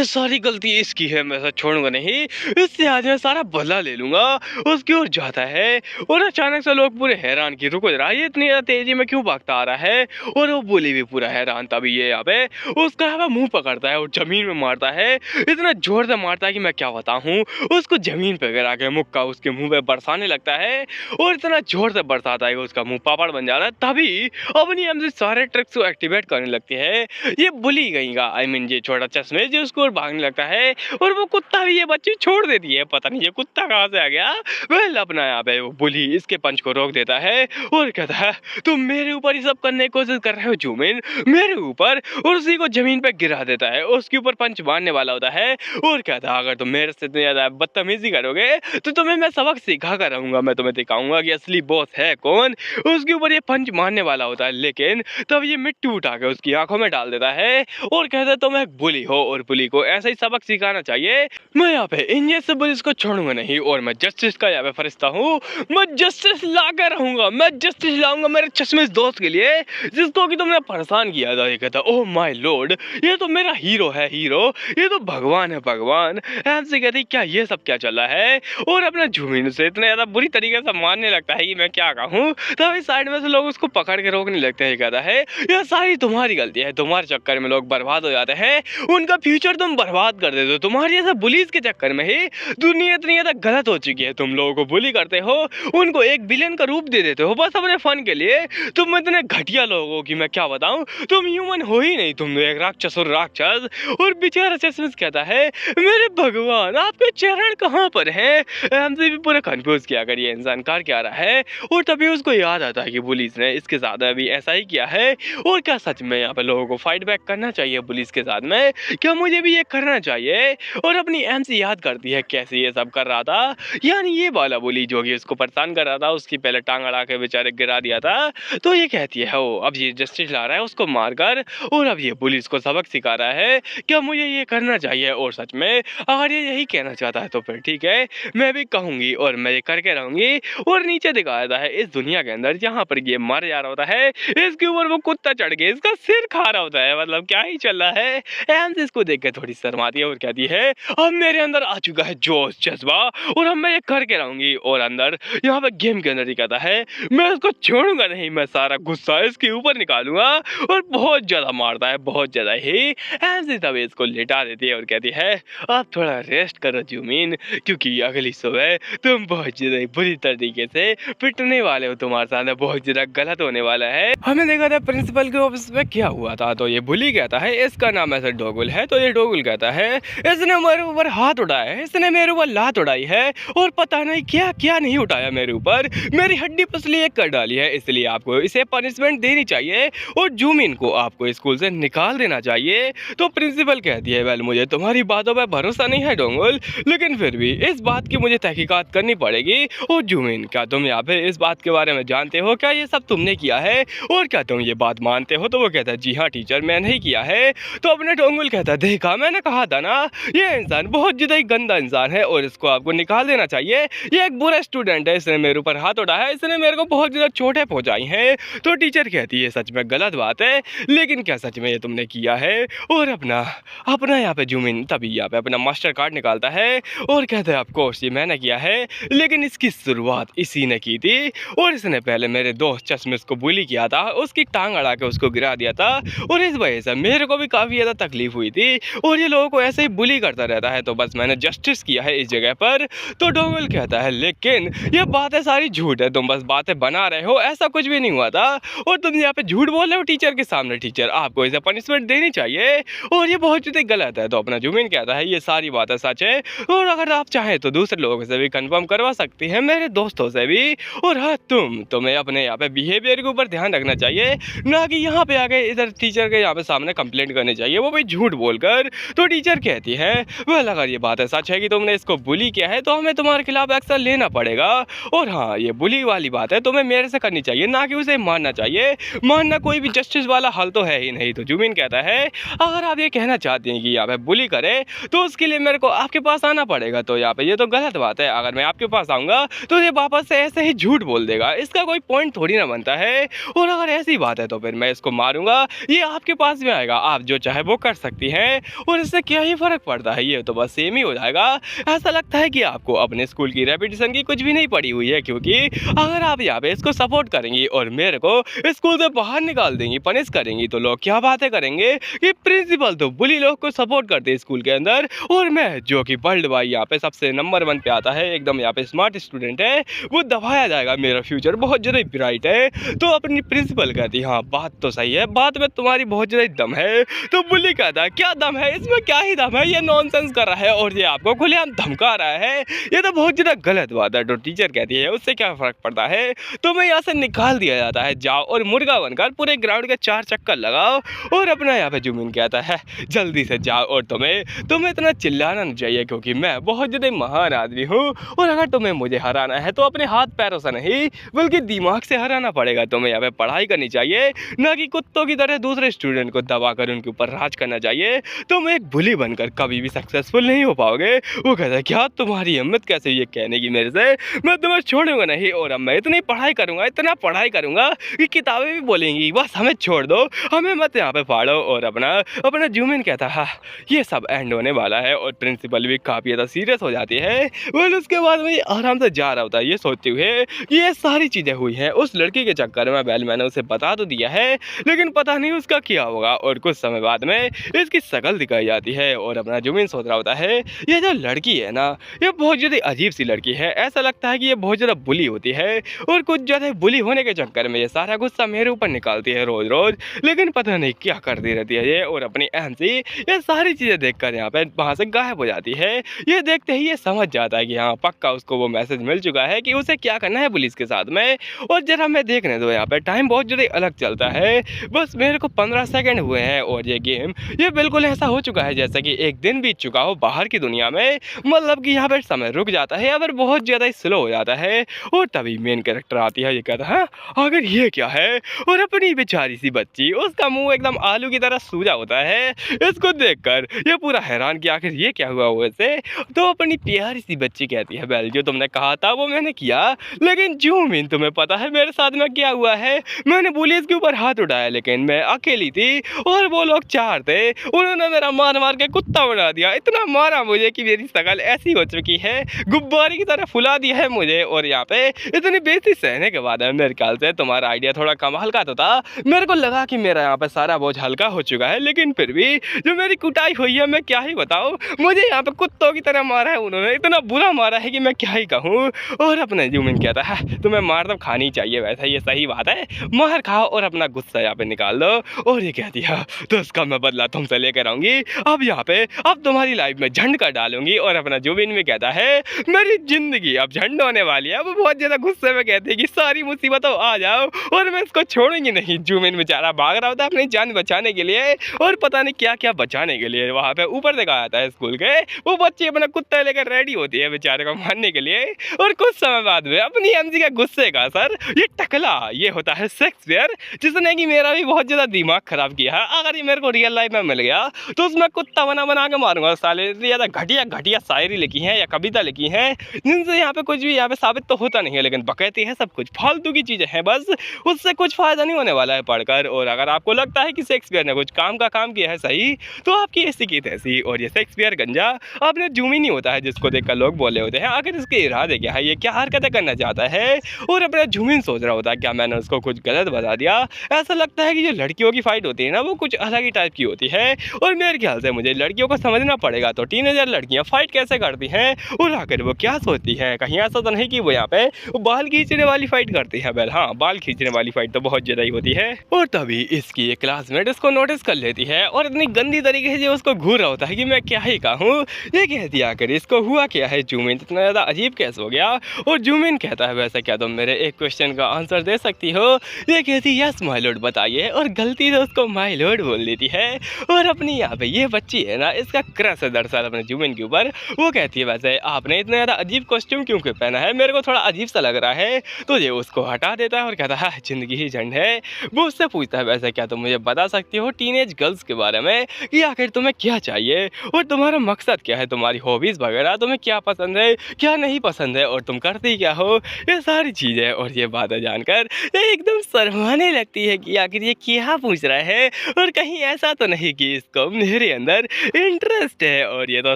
सारी गलती इसकी है, मैं इसे छोड़ूंगा नहीं, इससे आज मैं सारा बदला ले लूंगा। उसकी ओर जाता है और अचानक से लोग पूरे हैरान कि रुको जरा ये इतनी ज़्यादा तेजी में क्यों भागता आ रहा है? और वो बुली भी पूरा हैरान। तभी ये यहाँ पे उसका यहाँ पे मुंह पकड़ता है और जमीन में मारता है, इतना जोर से मारता है कि मैं क्या बताऊं। उसको जमीन पे गिरा के मुक्का उसके मुंह पे बरसाने लगता है और इतना जोर से बरसाता है कि उसका मुंह पापड़ बन जाता है। तभी अपनी एम से सारे ट्रिक्स को एक्टिवेट करने लगती है। ये बुली गई का आई मीन ये छोटा चश्मे जो उसको और भागने लगता है। और वो कुत्ता भी ये बच्ची छोड़ देती है, पता नहीं ये कुत्ता कहाँ से आ गया। वह अपना यहाँ पे वो बुली इसके पंच को रोक देता है और कहता है तुम मेरे ऊपर ही सब करने की कोशिश कर रहे हो जूमिन, मेरे ऊपर। और उसी को जमीन पे गिरा देता है, उसके ऊपर पंच मारने वाला होता है और कहता है अगर तुम मेरे से इतनी ज्यादा बदतमीजी करोगे तो तुम्हें मैं सबक सिखा कर रहूंगा, मैं तुम्हें दिखाऊंगा कि असली बॉस है कौन। उसके ऊपर ये पंच मारने वाला होता है, लेकिन तब ये मिट्टी उठा के उसकी आंखों में डाल देता है और कहता है तुम एक बुली हो और बुली को ऐसा ही सबक सिखाना चाहिए। मैं यहाँ पे इन जैसे बुलिस को छोड़ूंगा नहीं और मैं जस्टिस का यहाँ पे फरिश्ता हूँ, मैं जस्टिस ला कर रहूंगा, मैं जस्टिस लाऊंगा मेरे चश्मिश दोस्त के लिए जिसको कि तुमने परेशान किया था। ये कहता ओह माय लॉर्ड, ये तो मेरा हीरो है, हीरो, ये तो भगवान है, भगवान। ऐसे कहती क्या ये सब क्या चला है? और अपने जूमिन से इतने ज्यादा बुरी तरीके से मारने लगता है कि मैं क्या कहूँ। तभी साइड में से लोग उसको पकड़ के रोकने लगते हैं। कहता है यह सारी तुम्हारी गलती है, तुम्हारे चक्कर में लोग बर्बाद हो जाते हैं, उनका फ्यूचर तुम बर्बाद कर देते हो, तुम्हारी ऐसे बुलीज के चक्कर में ही दुनिया इतनी ज्यादा गलत हो चुकी है। तुम लोगों को बुली करते हो, उनको एक विलेन का रूप दे देते हो बस अपने फन के लिए। तुम इतने घटिया लोग हो कि मैं क्या बताऊं, तुम ह्यूमन हो ही नहीं, तुम एक राक्षस और राक्षस। और बेचारा चश्मिश कहता है मेरे भगवान आपके चरण कहाँ पर हैं? हमसे भी पूरा कंफ्यूज किया कर ये इंसान कार क्या रहा है। और तभी उसको याद आता है कि पुलिस ने इसके साथ भी ऐसा ही किया है और क्या सच में यहाँ पे लोगों को फाइट बैक करना चाहिए पुलिस के साथ में, क्या मुझे भी ये करना चाहिए। और अपनी एम से याद करती है कैसे ये सब कर रहा था, यानी ये वाला बुली जो कि उसको परेशान कर रहा था, उसकी पहले टांग अड़ा के बेचारे गिरा दिया था। तो ये कहती है ओ अब ये जस्टिस ला रहा है उसको मारकर और अब ये पुलिस को सबक सिखा रहा है, क्या मुझे ये करना चाहिए। और सच में अगर ये यही कहना चाहता है तो फिर ठीक है, मैं भी कहूंगी और मैं ये करके रहूंगी। और नीचे दिखाया था है इस दुनिया के अंदर जहाँ पर ये मर जा रहा होता है, इसके ऊपर वो कुत्ता चढ़ के इसका सिर खा रहा होता है, मतलब क्या ही चल रहा है। एम से इसको देख के थोड़ी शर्माती है और कहती है अब मेरे अंदर आ चुका है जोश जज्बा और अब मैं ये करके रहूंगी। और अंदर यहाँ पे गेम के अंदर ही कहता है मैं इसको छोड़ूंगा नहीं, मैं सारा गुस्सा इसके ऊपर निकालूंगा। और बहुत ज्यादा मारता है, बहुत ज्यादा ही। ऐसे तभी इसको लिटा देती है और कहती है आप थोड़ा रेस्ट करो जूमिन, क्योंकि अगली सुबह तुम बहुत ज़्यादा बुरी तरीके से पिटने वाले हो, तुम्हारे साथ बहुत ज़्यादा गलत होने वाला है। हमने देखा था प्रिंसिपल के ऑफिस में क्या हुआ था, तो ये बुली कहता है इसका नाम ऐसे डोगुल है, तो ये डोगुल कहता है इसने मेरे ऊपर हाथ उठाया है, इसने मेरे ऊपर लात उड़ाई है और पता नहीं क्या क्या नहीं उठाया मेरे ऊपर, मेरी हड्डी पसली एक कर डाली है, इसलिए आपको इसे पनिशमेंट देनी चाहिए और जूमिन को आपको स्कूल से निकाल देना चाहिए। तो प्रिंसिपल कहती है वेल मुझे तुम्हारी बातों पर भरोसा नहीं है डोंगुल, लेकिन फिर भी इस बात की मुझे तहकीकात करनी पड़ेगी। और जूमिन क्या तुम यहाँ पे इस बात के बारे में जानते हो, क्या ये सब तुमने किया है और क्या तुम ये बात मानते हो? तो वो कहता है जी हाँ टीचर मैंने ही किया है। तो अपने डोंगुल कहता है देखा मैंने कहा था ना, ये इंसान बहुत ज़्यादा ही गंदा इंसान है और इसको आपको निकाल देना चाहिए, ये एक बुरा स्टूडेंट है, इसने मेरे ऊपर हाथ उठाया है, इसने मेरे को बहुत ज़्यादा चोटें पहुँचाई हैं। तो टीचर कहती है सच में गलत बात है, लेकिन क्या सच में ये तुमने किया है? और अपना अपना यहाँ पे जूमिन तभी यहाँ पे अपना मास्टर कार्ड निकालता है और कहता है ऑफकोर्स ये मैंने किया है, लेकिन इसकी शुरुआत इसी ने की थी और इसने पहले मेरे दोस्त चश्मिश को बुली किया था, उसकी टांग अड़ा के उसको गिरा दिया था और इस वजह से मेरे को भी काफ़ी ज़्यादा तकलीफ हुई थी और ये लोगों को ऐसे ही बुली करता रहता है, तो बस मैंने जस्टिस किया है इस जगह पर। तो डोंगुल कहता है लेकिन ये बातें सारी झूठ है, तुम बस बातें बना रहे हो, ऐसा कुछ भी नहीं हुआ था और तुम यहाँ पे झूठ बोल रहे हो टीचर के सामने, टीचर आपको इसे पनिशमेंट देनी चाहिए और ये बहुत ज़्यादा गलत है। तो अपना जूमिन कहता है ये सारी बातें सच है और अगर आप चाहें तो दूसरे लोगों से भी कंफर्म करवा सकती हैं, मेरे दोस्तों से भी। और हाँ तुम्हें अपने यहाँ पे बिहेवियर के ऊपर ध्यान रखना चाहिए, ना कि यहाँ पे आके इधर टीचर के यहाँ पे सामने कंप्लेंट करनी चाहिए, वो भी झूठ बोलकर। तो टीचर कहती है वेल अगर ये बात है सच है कि तुमने इसको बुली किया है तो हमें तुम्हारे खिलाफ एक्शन लेना पड़ेगा और हाँ ये बुली वाली बात है तुम्हें मेरे से करनी चाहिए, ना कि उसे मारना चाहिए, मारना कोई भी जस्टिस वाला हल तो है ही नहीं। तो जूमिन कहता है अगर आप ये कहना चाहते हैं कि यहाँ पे बुली करे तो उसके लिए मेरे को आपके पास आना पड़ेगा, तो यहाँ पे ये तो गलत बात है, अगर मैं आपके पास आऊँगा तो ये वापस से ऐसे ही झूठ बोल देगा, इसका कोई पॉइंट थोड़ी ना बनता है और अगर ऐसी बात है तो फिर मैं इसको मारूंगा, ये आपके पास में आएगा, आप जो चाहे वो कर सकती हैं और इससे क्या ही फर्क पड़ता है, ये तो बस सेम ही हो जाएगा। ऐसा लगता है कि आपको अपने स्कूल की रेपुटेशन की कुछ भी नहीं पड़ी हुई है, क्योंकि अगर आप यहाँ पे इसको सपोर्ट करेंगी और मेरे को स्कूल से बाहर निकाल देंगी, पनिश करेंगी, तो लोग क्या बातें करेंगे कि प्रिंसिपल तो बुली लोग को सपोर्ट करते हैं स्कूल के अंदर और मैं जो कि वर्ल्ड वाइड यहाँ पे सबसे नंबर 1 पे आता है, एकदम यहाँ पे स्मार्ट स्टूडेंट है, वो दबाया जाएगा, मेरा फ्यूचर बहुत ज़्यादा ब्राइट है। तो अपनी प्रिंसिपल कहती हाँ बात तो सही है, बात में तुम्हारी बहुत ज़्यादा दम है। तो बुली कहता है क्या दम है इसमें, क्या ही दम है, ये नॉनसेंस कर रहा है और ये आपको खुलेआम धमका रहा है, ये तो बहुत ज़्यादा गलत बात है। तो टीचर कहती है उससे क्या फ़र्क पड़ता है, तुम्हें यहाँ से निकाल दिया जाता है, जाओ और मुर्गा बनकर पूरे ग्राउंड के 4 चक्कर लगाओ। और अपना यहाँ पे जूमिन कहता है जल्दी से जाओ और तुम्हें इतना चिल्लाना नहीं चाहिए, क्योंकि मैं बहुत ज़्यादा महान आदमी हूँ और अगर तुम्हें मुझे हराना है तो अपने हाथ पैरों से नहीं बल्कि दिमाग से हराना पड़ेगा, तुम्हें यहाँ पे पढ़ाई करनी चाहिए, ना कि कुत्तों की तरह दूसरे स्टूडेंट को दबाकर उनके ऊपर राज करना चाहिए। तुम एक बुली बनकर कभी भी सक्सेसफुल नहीं हो पाओगे। वो कहता है क्या तुम्हारी हिम्मत कैसे ये कहने की मेरे से, मैं तुम्हें छोड़ूंगा नहीं और अब मैं इतनी पढ़ाई करूंगा, इतना पढ़ाई करूंगा कि किताबें भी बोलेंगी बस हमें छोड़ दो, हमें मत यहाँ पे फाड़ो। और अपना जूमिन कहता है ये सब एंड होने वाला है और प्रिंसिपल भी काफ़ी ज़्यादा सीरियस हो जाती है। और उसके बाद में आराम से जा रहा होता है ये सोचते हुए कि ये सारी चीज़ें हुई हैं उस लड़की के चक्कर में, वेल मैंने उसे बता तो दिया है लेकिन पता नहीं उसका क्या होगा। और कुछ समय बाद में इसकी शक्ल दिखाई जाती है और अपना जूमिन सोच रहा होता है ये जो लड़की है ना ये बहुत ज़्यादा अजीब सी लड़की है, ऐसा लगता है कि ये बहुत ज़्यादा बुली होती है और कुछ ज़्यादा बुली होने के चक्कर में ये सारा गुस्सा मेरे ऊपर निकालती है रोज़ रोज़, लेकिन पता नहीं क्या करती रहती है ये। और अपनी अहम सी ये सारी चीज़ें देखकर यहाँ पे वहाँ से गायब हो जाती है। ये देखते ही ये समझ जाता है कि हाँ पक्का उसको वो मैसेज मिल चुका है कि उसे क्या करना है पुलिस के साथ में। और जरा मैं देखने दो यहाँ पे टाइम बहुत ज़्यादा अलग चलता है, बस मेरे को 15 सेकंड हुए हैं और ये गेम ये बिल्कुल ऐसा हो चुका है जैसे कि एक दिन बीत चुका हो बाहर की दुनिया में, मतलब कि यहाँ पर समय रुक जाता है या फिर बहुत ज़्यादा ही स्लो हो जाता है। और तभी मेन कैरेक्टर आती है, ये कहता है अगर ये क्या है, और अपनी बेचारी सी बच्ची उसका मुंह एकदम आलू की तरह सूजा होता है। इसको देखकर ये पूरा हैरान कि आखिर ये क्या हुआ वैसे। तो अपनी प्यारी सी बच्ची कहती है वेल जो तुमने कहा था वो मैंने किया, लेकिन जूमिन तुम्हें पता है मेरे साथ में क्या हुआ है, मैंने पुलिस के ऊपर हाथ उठाया लेकिन मैं अकेली थी और वो लोग 4 थे, उन्होंने मेरा मार मार के कुत्ता बना दिया, इतना मारा मुझे कि मेरी शक्ल ऐसी हो चुकी है गुब्बारे की तरह फुला दिया है मुझे। और यहाँ पे इतनी बेइज्जती सहने के बाद मेरे ख्याल से तुम्हारा आइडिया थोड़ा कमाल का तो था, मेरे को लगा कि मेरा यहाँ पे सारा बोझ हल्का हो चुका है, लेकिन फिर भी जो मेरी कुटाई हुई है मैं क्या ही बताऊँ, मुझे यहाँ पे कुत्तों की तरह मारा है उन्होंने, इतना बुरा मारा है कि मैं क्या ही कहूँ। और अपना ज़ूम इन कहता है तुम्हें मार तो खानी चाहिए, वैसे ये सही बात है, मार खाओ और अपना गुस्सा यहाँ पे निकाल दो। और ये कहती है तो इसका मैं बदला तुमसे लेकर आऊँगी, अब यहाँ पे अब तुम्हारी लाइफ में झंड कर डालूंगी। और अपना ज़ूम इन में कहता है मेरी ज़िंदगी अब झंड होने वाली है। वो बहुत ज़्यादा गुस्से में कहती है कि सारी मुसीबतों आ जाओ और मैं इसको छोड़ूंगी नहीं। ज़ूम इन बेचारा भाग रहा होता है अपनी जान बचाने के लिए और पता नहीं क्या क्या बचाने के लिए। वहाँ पे ऊपर दिखाया जाता है स्कूल के वो बच्ची अपना कुत्ता लेकर रेडी होती है बेचारे को मारने के लिए। और कुछ समय बाद में अपनी एमजी का गुस्से का असर ये टकला ये होता है शेक्सपियर, जिसने कि मेरा भी बहुत ज़्यादा दिमाग खराब किया है। अगर ये मेरे को रियल लाइफ में मिल गया तो उसमें कुत्ता बना बना के मारूंगा। साले इतनी ज़्यादा घटिया घटिया शायरी लिखी है या कविता लिखी है जिनसे यहाँ पे कुछ भी यहाँ पे साबित तो होता नहीं है, लेकिन बकैती है सब कुछ फालतू की चीज़ें हैं, बस उससे कुछ फ़ायदा नहीं होने वाला है पढ़कर। और अगर आपको लगता है कि शेक्सपियर ने कुछ काम का काम किया है सही, तो आपकी ऐसी की तैसी। और ये शेक्सपियर गंजा आपने ज़ूम इन ही होता है जिसको देखकर लोग बोले होते हैं आखिर इसके इरादे क्या है, ये क्या हरकतें करना चाहता है। और अपना ज़ूम इन सोच रहा होता है क्या मैंने उसको कुछ गलत बता दिया। ऐसा लगता है कि जो लड़कियों की फाइट होती है ना वो कुछ अलग ही टाइप की होती है। और मेरे ख्याल से मुझे लड़कियों को समझना पड़ेगा तो टीनेजर लड़कियां फाइट कैसे करती हैं और आखिर वो क्या सोचती हैं। कहीं ऐसा तो नहीं कि वो यहाँ पे बाल खींचने वाली फाइट करती है। वेल हाँ, बाल खींचने वाली फाइट तो बहुत ज़्यादा ही होती है। और तभी इसकी एक क्लासमेट इसको नोटिस कर लेती है और इतनी गंदी तरीके से उसको घूर रहा होता है कि मैं क्या ही कहूँ। ये कहती है आखिर इसको हुआ क्या है, ज़ूम इन इतना ज़्यादा अजीब कैसे हो गया। और ज़ूम इन कहता है वैसे क्या तुम मेरे एक क्वेश्चन का आंसर दे सकती हो। ये कहती यस माय लॉर्ड बताइए, और गलती से उसको माय लॉर्ड बोल देती है। और अपनी यहाँ पे ये बच्ची है ना इसका क्रश है दरअसल अपने ज़ूम इन के ऊपर। वो कहती है वैसे आपने इतना ज़्यादा अजीब कॉस्ट्यूम क्यों पहना है, मेरे को थोड़ा अजीब सा लग रहा है। तो ये उसको हटा देता है और कहता है ज़िंदगी ही झंड है। वो उससे पूछता है वैसे क्या तुम मुझे बता सकती हो टीनेज गर्ल्स के बारे में कि आखिर तुम्हें क्या चाहिए और तुम्हारा मकसद क्या है, तुम्हारी हॉबीज़ वगैरह, तुम्हें क्या पसंद है क्या नहीं पसंद है और तुम करती क्या हो, ये सारी चीज़ें। और ये बातें जानकर ये एकदम शर्माने लगती है कि आखिर ये क्या पूछ रहा है और कहीं ऐसा तो नहीं कि इसको मेरे अंदर इंटरेस्ट है। और ये तो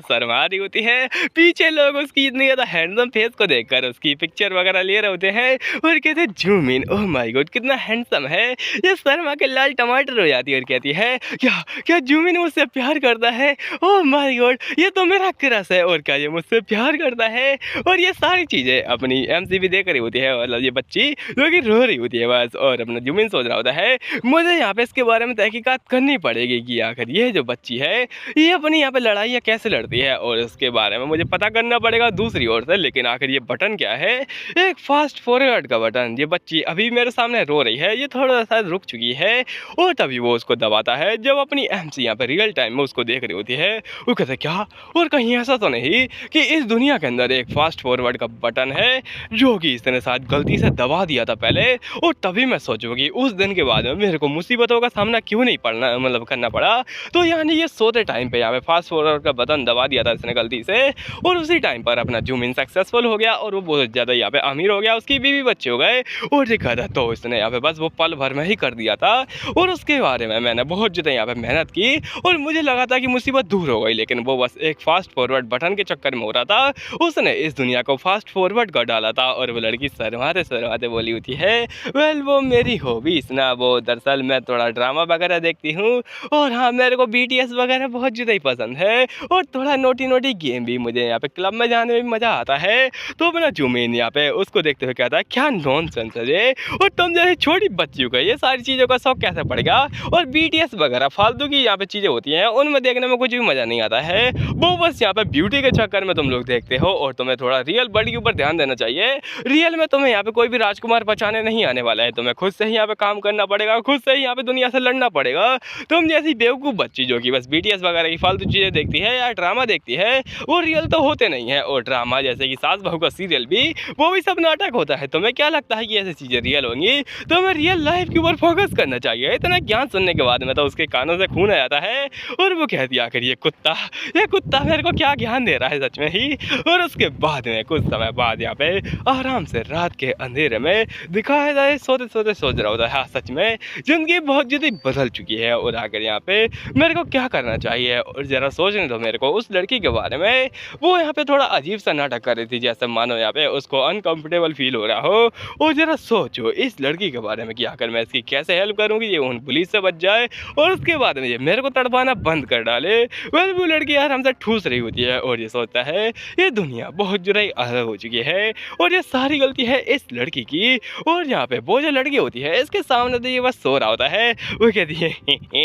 शर्मा रही होती है। पीछे लोग उसकी इतनी ज़्यादा हैंडसम फेस को देखकर उसकी पिक्चर वगैरह ले रहे होते हैं और कहते हैं zoom in oh my God कितना हैंडसम है। ये शर्मा के लाल टमाटर हो जाती है और कहती है क्या क्या ज़ूम इन मुझसे प्यार करता है, ओह माय गॉड ये तो मेरा क्रश है और क्या ये मुझसे प्यार करता है। और ये सारी चीज़ें अपनी एमसीबी देख रही होती है, मतलब ये बच्ची जो कि रो रही होती है बस। और अपना ज़ूम इन सोच रहा होता है मुझे यहाँ पे इसके बारे में तहकीकात करनी पड़ेगी कि आखिर ये जो बच्ची है ये अपनी यहाँ पे लड़ाइयाँ कैसे लड़ती है और इसके बारे में मुझे पता करना पड़ेगा दूसरी ओर से। लेकिन आखिर ये बटन क्या है, एक फास्ट फॉरवर्ड का बटन। ये बच्ची अभी मेरे सामने रो रही है, ये थोड़ा सा रुक चुकी है और तभी वो उसको दबाता है जब अपनी एमसी यहाँ पे रियल टाइम में उसको देख रही होती है। वो कहते क्या और कहीं ऐसा तो नहीं कि इस दुनिया के अंदर एक फास्ट फॉरवर्ड का बटन है जो कि इसने शायद गलती से दबा दिया था पहले। और तभी मैं सोचूंगी उस दिन के बाद में मेरे को मुसीबतों का सामना क्यों नहीं पड़ना मतलब करना पड़ा। तो यानी ये सोते टाइम पे यहाँ पे फास्ट फॉरवर्ड का बटन दबा दिया था इसने गलती से और उसी टाइम पर अपना ज़ूम इन सक्सेसफुल हो गया और वो बहुत ज़्यादा यहाँ पे अमीर हो गया, उसकी बीवी बच्चे हो गए। और देखा था तो इसने यहाँ पे बस वो पल भर में ही कर दिया था। और उसके बारे में मैंने बहुत ज़्यादा यहाँ पे मेहनत की और मुझे लगा था कि मुसीबत दूर हो गई, लेकिन वो बस एक फास्ट फॉरवर्ड बटन के चक्कर में हो रहा था। उसने इस दुनिया को फास्ट फॉरवर्ड कर डाला था। और वो लड़की शर्माते शर्माते बोली होती है वेल वो मेरी हॉबीज ना, वो दरअसल मैं थोड़ा ड्रामा वगैरह देखती हूँ और हाँ मेरे को बीटीएस वगैरह बहुत ज़्यादा ही पसंद है और थोड़ा नोटी नोटी गेम भी, मुझे यहाँ पे क्लब में जाने में भी मज़ा आता है। तो मेरा ज़ूम इन यहाँ पे उसको देखते हुए कहता है क्या नॉनसेंस है ये, और तुम जैसे छोटी बच्चियों का ये सारी चीज़ों का शौक कैसे पड़ेगा। और बीटीएस वगैरह फालतू की यहाँ पे चीज़ें होती हैं उनमें देखने में कुछ भी मज़ा नहीं आता है, वो बस यहाँ पे ब्यूटी के चक्कर में तुम लोग देखते हो। और तुम्हें थोड़ा रियल बॉडी के ऊपर ध्यान देना चाहिए। रियल में तुम्हें यहाँ पे कोई भी राजकुमार बचाने नहीं आने वाला है, तुम्हें खुद से ही यहाँ पे काम करना पड़ेगा, खुद से ही यहाँ पे दुनिया से लड़ना पड़ेगा। तुम जैसी बेवकूफ़ बच्ची जो कि बस बीटीएस वगैरह की फालतू चीज़ें देखती है या ड्रामा देखती है वो रियल तो होते नहीं है। और ड्रामा जैसे कि सास बहू का सीरियल भी वो भी सब नाटक होता है। तुम्हें क्या लगता है कि ऐसी चीज़ें रियल होंगी, तुम्हें रियल लाइफ के ऊपर फोकस करना चाहिए। इतना ज्ञान सुनने के बाद में तो उसके कानों से खून आ जाता है और वो कहती आखिर ये कुत्ता मेरे को क्या ज्ञान दे रहा है सच में ही। और उसके बाद में कुछ समय बाद यहाँ पे आराम से रात के अंधेरे में दिखाया जाए सोते सोते सोच रहा होता है हाँ सच में जिंदगी बहुत जल्दी बदल चुकी है और आकर यहाँ पे मेरे को क्या करना चाहिए। और ज़रा सोचने दो मेरे को उस लड़की के बारे में, वो यहाँ पे थोड़ा अजीब सा नाटक कर रही थी जैसे मानो यहाँ पे उसको अनकंफर्टेबल फील हो रहा हो। और ज़रा सोचो इस लड़की के बारे में कि आकर मैं इसकी कैसे हेल्प करूँगी, ये उन पुलिस से बच जाए और उसके बाद में ये मेरे को तड़पाना बंद कर डाले। वेल वो लड़की आराम से ठूस रही होती है और ये सोचता है ये दुनिया बहुत बहुत ज़्यादा ही अलग हो चुकी है और ये सारी गलती है इस लड़की की। और यहाँ पे वो जो लड़की होती है इसके सामने तो ये बस सो रहा होता है, वो कहती है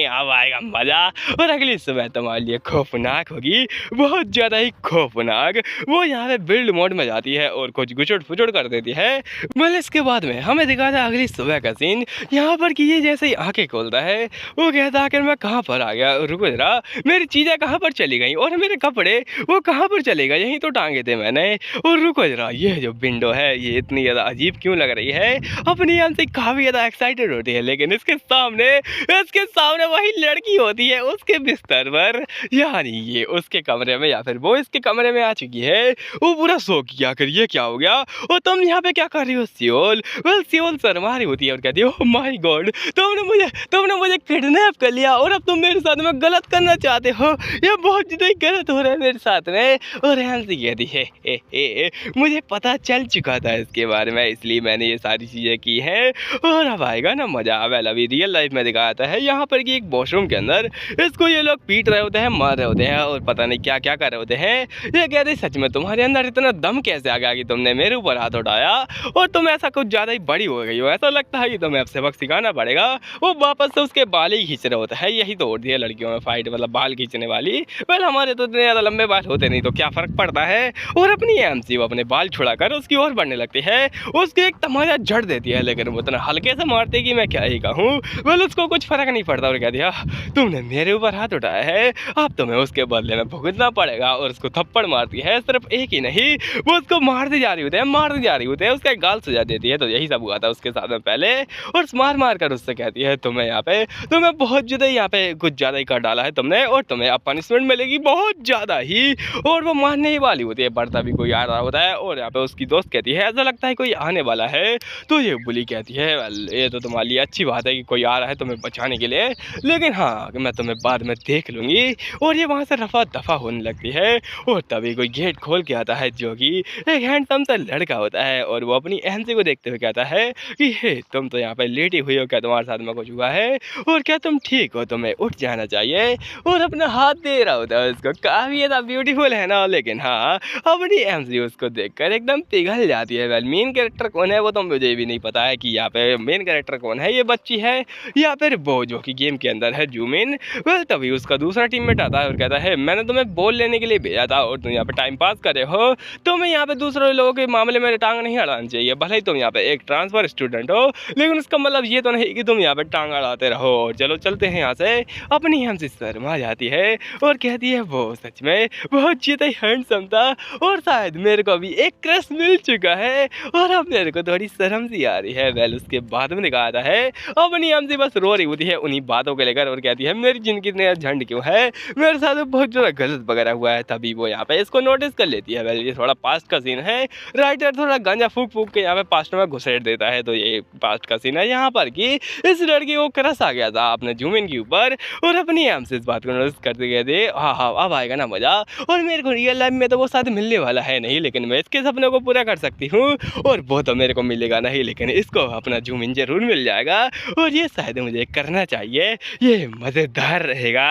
अब आएगा मज़ा। और अगली सुबह तुम्हारे लिए खौफनाक होगी, बहुत ज़्यादा ही खौफनाक। वो यहाँ पे बिल्ड मोड में जाती है और कुछ गुचड़ फुचड़ कर देती है। मतलब इसके बाद में हमें दिखाता है अगली सुबह का सीन, यहाँ पर कि ये जैसे ही आंखें खोलता है वो कहता है कि मैं कहाँ पर आ गया, रुको जरा, मेरी चीज़ें कहाँ पर चली गई और मेरे कपड़े वो कहाँ पर चले गए, यहीं तो टांगे थे मैंने। और रुको जरा, ये जो विंडो है ये इतनी ज़्यादा अजीब क्यों लग रही है, अपनी हम से काफ़ी ज़्यादा एक्साइटेड होती है, लेकिन इसके सामने वही लड़की होती है उसके बिस्तर पर, यानी ये उसके कमरे में या फिर वो इसके कमरे में आ चुकी है। वो पूरा सो किया कर, ये क्या हो गया और तुम यहाँ पे क्या कर रही हो सियोल। वेल सियोल शर्मा रही होती है और कहती है ओह माय गॉड, तुमने मुझे किडनैप कर लिया और अब तुम मेरे साथ में गलत करना चाहते हो, ये बहुत ज़्यादा गलत हो रहा है मेरे साथ में। और हैंसी कहती है मुझे पता चल चुका था इसके बारे में, इसलिए मैंने ये सारी चीज़ें की हैं और अब आएगा ना मज़ा। वेल अभी रियल लाइफ में दिखाया जाता है यहाँ पर कि एक वॉशरूम के अंदर इसको ये लोग पीट रहे होते हैं, मार रहे होते हैं और पता नहीं क्या क्या कर रहे होते हैं। ये कहते सच में तुम्हारे अंदर इतना दम कैसे आ गया कि तुमने मेरे ऊपर हाथ उठाया और तुम ऐसा कुछ ज़्यादा ही बड़ी हो गई हो, ऐसा लगता है कि तुम्हें अब सबक सिखाना पड़ेगा। वो वापस से उसके बाल ही खींच रहे होते हैं, यही तो होती है लड़कियों में फाइट, मतलब बाल खींचने वाली। वेल हमारे तो इतने ज़्यादा लंबे बाल होते नहीं तो क्या फ़र्क पड़ता है। और अपनी एमसी वो अपने बाल छुड़ाकर उसकी ओर बढ़ने लगती है, उसके एक तमाचा झड़ देती है, लेकिन वो इतना हल्के से मारती कि मैं क्या ही कहूँ। वेल उसको कुछ फ़र्क नहीं पड़ता और कह दिया तुमने मेरे ऊपर हाथ उठाया है, अब तुम्हें उसके बदले में भुगतना पड़ेगा। और उसको थप्पड़ मारती है, सिर्फ एक ही नहीं वो उसको मारती जा रही होती है, उसका गाल सुझा देती है। तो यही सब हुआ था उसके साथ में पहले। और मार कर उससे कहती है तुम्हें यहाँ पे तुम्हें बहुत ज़्यादा यहाँ पे कुछ ज़्यादा ही कर डाला है तुमने और तुम्हें अब पनिशमेंट मिलेगी बहुत ज़्यादा ही। और वो मारने ही वाली होती है, बढ़ता भी कोई आ रहा होता है और यहाँ पे उसकी दोस्त कहती है ऐसा लगता है कोई आने वाला है। तो ये बुली कहती है ये तो तुम्हारे लिए अच्छी बात है कि कोई आ रहा है तुम्हें बचाने के लिए, लेकिन हाँ मैं तुम्हें बाद में देख लूँगी। और ये वहाँ से रफा दफा होने लगती है और तभी कोई गेट खोल के आता है जो कि एक हैंडसम सा लड़का होता है और वो अपनी एहनसी को देखते हुए कहता है कि हे तुम तो यहाँ पे लेटी हुई हो, क्या तुम्हारे साथ में कुछ हुआ है और क्या तुम ठीक हो, तुम्हें उठ जाना चाहिए। और अपना हाथ दे रहा होता है उसको, काफ़ी ज़्यादा ब्यूटीफुल है ना। लेकिन हाँ अपनी एमसी उसको देखकर एकदम पिघल जाती है। वेल मेन कैरेक्टर कौन है वो तो मुझे भी नहीं पता है कि यहाँ पे मेन कैरेक्टर कौन है, ये बच्ची है या फिर वो जो कि गेम के अंदर है जूमिन। वेल तभी उसका दूसरा टीममेट आता है और कहता है मैंने तुम्हें बॉल लेने के लिए भेजा था और तुम यहाँ पे टाइम पास कर रहे हो, तुम्हें यहाँ पे दूसरे लोगों के मामले में टांग नहीं अड़ानी चाहिए। भले ही तुम यहाँ पे एक ट्रांसफर स्टूडेंट हो, लेकिन उसका मतलब ये तो नहीं कि तुम यहाँ पे टांग अड़ाते रहो। और चलो चलते हैं यहाँ से। अपनी हमसे शर्मा जाती है और कहती है वो सच में बहुत ज़्यादा हैंडसम था और शायद मेरे को अभी एक क्रश मिल चुका है और अब मेरे को थोड़ी शर्म सी आ रही है। वेल उसके बाद में दिखाता है अपनी हमसे बस रो रही होती है उन्हीं बातों को लेकर और कहती है मेरी जिंदगी इतनी झंड क्यों है, मेरे साथ बहुत ज़्यादा गलत वगैरह हुआ है। तभी वो यहाँ पे इसको नोटिस कर लेती है। वेल ये थोड़ा पास्ट का सीन है, राइटर थोड़ा गांजा फूक फूक के यहाँ पे पास्ट में घुसेड़ देता है। तो ये पास्ट का सीन है यहाँ पर कि इस लड़की को क्रश आ गया था अपने जूमिन के ऊपर और अपनी एम से इस बात को नोटिस करते गए थे। हाँ अब आएगा ना मज़ा। और मेरे को रियल लाइफ में तो वो साथ मिलने वाला है नहीं, लेकिन मैं इसके सपने को पूरा कर सकती हूँ और वो तो मेरे को मिलेगा नहीं, लेकिन इसको अपना जूमिन जरूर मिल जाएगा और ये शायद मुझे करना चाहिए, ये मज़ेदार रहेगा।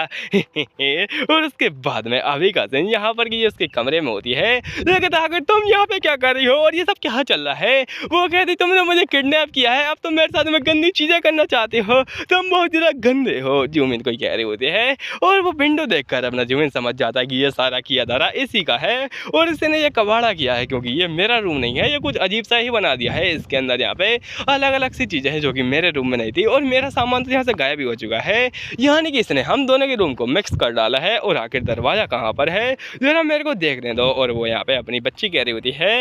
और उसके बाद में अभी का सीन यहाँ पर कि उसके कमरे में होती है, लेकिन आखिर तुम यहाँ पे क्या कर रही हो और ये सब क्या चल रहा है। वो कहती तुमने मुझे किडनैप किया है, अब तुम मेरे साथ में गंदी चीज़ें करना चाहते हो, तुम बहुत ज़्यादा गंदे हो, जूमिन को कह रहे होते हैं। और वो विंडो देखकर अपना जूमिन समझ जाता है कि ये सारा किया धारा इसी का है और इसने ये कबाड़ा किया है, क्योंकि ये मेरा रूम नहीं है, ये कुछ अजीब सा ही बना दिया है। इसके अंदर यहाँ पे अलग अलग सी चीज़ें हैं जो कि मेरे रूम में नहीं थी और मेरा सामान तो यहाँ से गायब ही हो चुका है, यानी कि इसने हम दोनों के रूम को मिक्स कर डाला है। और आखिर दरवाज़ा कहाँ पर है जरा मेरे को देखने दो। और वो यहाँ पे अपनी बच्ची कह रही होती है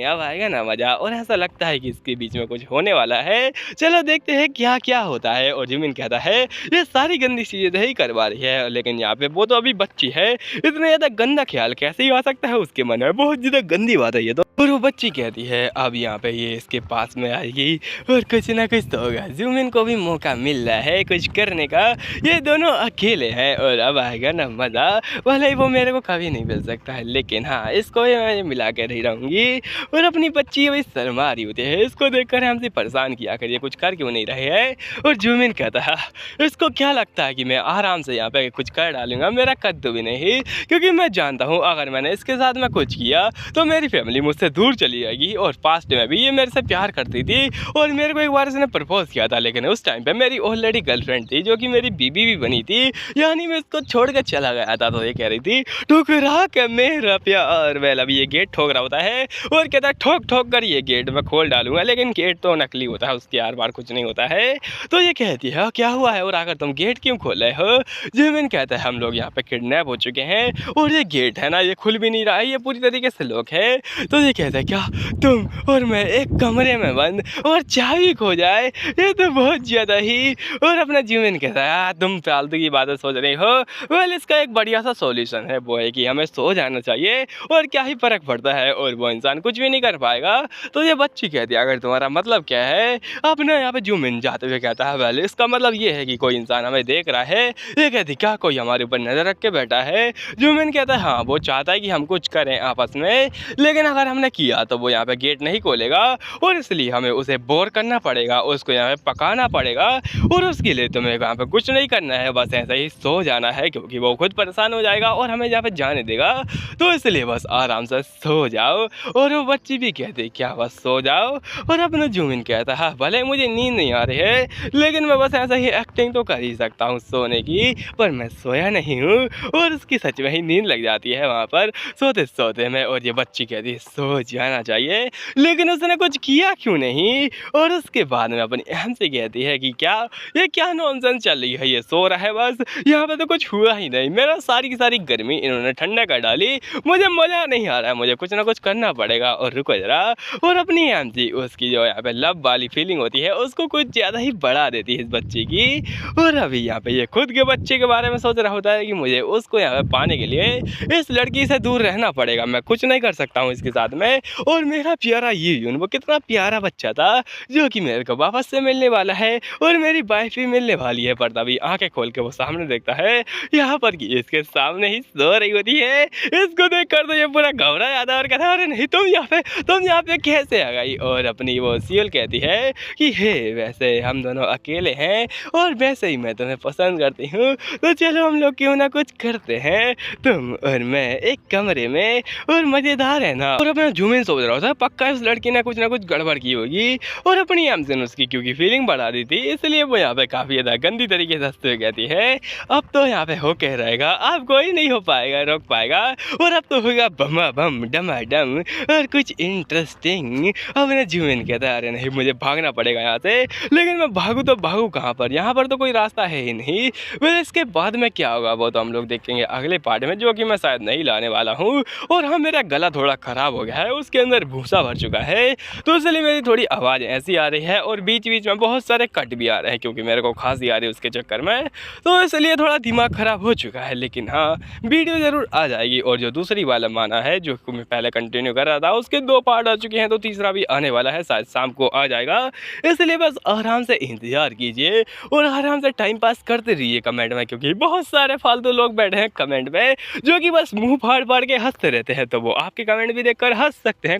अब आएगा ना मज़ा। और ऐसा लगता है कि इसके बीच में कुछ होने वाला है, चलो देखते हैं क्या क्या होता है। और जमीन कहता है ये सारी गंदी चीज़ें ही करवा रही है, लेकिन यहाँ पे वो तो अभी बच्ची है, इतना ज़्यादा गंदा ख्याल कैसे ही आ सकता है उसके मन में, बहुत ज़्यादा गंदी बात है ये तो। और वो बच्ची कहती है अब यहाँ पे ये इसके पास में आएगी और कुछ ना कुछ तो होगा, जूमिन को भी मौका मिल रहा है कुछ करने का, ये दोनों अकेले हैं और अब आएगा ना मज़ा। भले ही वो मेरे को कभी नहीं मिल सकता है, लेकिन हाँ इसको मैं मिला कर ही रहूँगी। और अपनी बच्ची अभी शर्मा रही होती है, इसको देखकर हमसे परेशान किया कर ये कुछ कर क्यों नहीं रहे हैं। और जूमिन कहता है इसको क्या लगता है कि मैं आराम से यहाँ पे कुछ कर डालूंगा, मेरा कद्दू भी नहीं, क्योंकि मैं जानता हूँ अगर मैंने इसके साथ साथ में कुछ किया तो मेरी फैमिली मुझसे दूर चली जाएगी। और पास्ट में भी ये मेरे से प्यार करती थी और मेरे को एक बार इसने प्रपोज किया था, लेकिन उस टाइम पे मेरी ऑलरेडी गर्लफ्रेंड थी जो कि मेरी बीबी भी बनी थी, यानी मैं उसको छोड़ के चला गया था। तो ये कह रही थी ठुकरा के मेरा प्यार। वेल अभी ये गेट ठोक रहा होता है और कहता है ठोक ठोक कर ये गेट मैं खोल डालूंगा, लेकिन गेट तो नकली होता है, उसके आर पार कुछ नहीं होता है। तो ये कहती है क्या हुआ है और आकर तुम गेट क्यों खोल रहे हो। जिमिन कहता है हम लोग यहाँ पे किडनैप हो चुके हैं और ये गेट है ना ये खुल भी नहीं रहा है, ये पूरी तरीके से लॉक है। तो ये कहता है क्या तुम और मैं एक कमरे में बंद और चाबी खो जाए, ये तो बहुत ज़्यादा ही। और अपना जिमिन कहता है तुम फालतू की बातें सोच रही हो। वेल इसका एक बढ़िया सा सॉल्यूशन है, वो है कि हमें सो जाना चाहिए और क्या ही फर्क पड़ता है और वो इंसान कुछ भी नहीं कर पाएगा। तो ये बच्ची कहती है अगर तुम्हारा मतलब क्या है। अपने यहाँ पे जिमिन जाते हुए कहता है वेल इसका मतलब ये है कि कोई इंसान हमें देख रहा है। ये कहती क्या कोई हमारे ऊपर नज़र रख के बैठा है। जिमिन कहता है हाँ वो चाहता है कि हम कुछ करें आपस में, लेकिन अगर हमने किया तो वो यहाँ पे गेट नहीं खोलेगा और इसलिए हमें उसे बोर करना पड़ेगा, उसको यहाँ पे पकाना पड़ेगा और उसके लिए तुम्हें यहाँ पे कुछ नहीं करना है, बस ऐसा ही सो जाना है क्योंकि वो खुद परेशान हो जाएगा और हमें यहाँ पे जाने देगा। तो इसलिए बस आराम से सो जाओ। और वो बच्ची भी कहती क्या बस सो जाओ। और अपना जिमिन कहता है भले मुझे नींद नहीं आ रही है लेकिन मैं बस ऐसा ही एक्टिंग तो कर ही सकता हूँ सोने की, पर मैं सोया नहीं हूँ। और उसकी सच में ही नींद लग जाती है वहाँ पर सोते सोते में। और ये बच्ची कहती है सो जाना चाहिए लेकिन उसने कुछ किया क्यों नहीं। और उसके बाद में अपनी अहम से कहती है कि क्या ये क्या नॉनसेंस चल रही है, ये सो रहा है बस, यहाँ पे तो कुछ हुआ ही नहीं, मेरा सारी की सारी गर्मी इन्होंने ठंडा कर डाली, मुझे मज़ा नहीं आ रहा है, मुझे कुछ ना कुछ करना पड़ेगा। और रुको जरा। और अपनी अहम जी उसकी जो यहाँ पे लव वाली फीलिंग होती है उसको कुछ ज़्यादा ही बढ़ा देती है इस बच्चे की। और अभी यहाँ पे ये खुद के बच्चे के बारे में सोच रहा होता है कि मुझे उसको यहाँ पे पाने के लिए इस लड़की से दूर रहना पड़ेगा, मैं कुछ नहीं कर सकता हूँ इसके साथ में। और मेरा प्यारा ये वो कितना प्यारा बच्चा था जो कि मेरे को वापस से मिलने वाला है और मेरी वाइफ भी मिलने वाली है। पर तभी आंखें खोल के वो सामने देखता है यहाँ पर कि इसके सामने ही सो रही होती है। इसको देख कर तो ये पूरा घबरा जाता है और कहता है अरे नहीं तुम यहाँ पे कैसे आ गई। और अपनी वो सील कहती है कि हे वैसे हम दोनों अकेले हैं और वैसे ही मैं तुम्हें पसंद करती हूँ, तो चलो हम लोग क्यों ना कुछ करते हैं, तुम और मैं एक कमरे में और मज़ेदार है ना। और अपना जिमिन सोच रहा था पक्का इस लड़की ने कुछ ना कुछ गड़बड़ की होगी और अपनी एमसन उसकी क्योंकि फीलिंग बढ़ा दी थी, इसलिए वो यहाँ पे काफ़ी ज़्यादा गंदी तरीके से हंसते हुए कहती है अब तो यहाँ पे हो कह रहेगा, अब कोई नहीं हो पाएगा रोक पाएगा और अब तो होगा बमा बम डमा डम और कुछ इंटरेस्टिंग। अपने जिमिन कहता है अरे नहीं मुझे भागना पड़ेगा यहाँ से, लेकिन मैं भागूँ तो भागूँ कहाँ पर, यहाँ पर तो कोई रास्ता है ही नहीं। फिर इसके बाद में क्या होगा वो तो हम लोग देखेंगे अगले पार्ट में, जो कि मैं शायद नहीं लाने वाला हूँ। और हाँ मेरा गला थोड़ा ख़राब हो गया है, उसके अंदर भूसा भर चुका है, तो इसलिए मेरी थोड़ी आवाज़ ऐसी आ रही है और बीच बीच में बहुत सारे कट भी आ रहे हैं क्योंकि मेरे को खांसी आ रही है उसके चक्कर में, तो इसलिए थोड़ा दिमाग ख़राब हो चुका है। लेकिन हाँ वीडियो ज़रूर आ जाएगी। और जो दूसरी वाला माना है जो मैं पहले कंटिन्यू कर रहा था उसके 2 पार्ट आ चुके हैं, तो तीसरा भी आने वाला है, शायद शाम को आ जाएगा, इसलिए बस आराम से इंतज़ार कीजिए और आराम से टाइम पास करते रहिए कमेंट में, क्योंकि बहुत सारे फालतू लोग बैठे हैं कमेंट में जो कि बस मुँह फाड़ फाड़ के हंसते रहते हैं, तो वो आपके कमेंट भी देखकर हंस सकते हैं।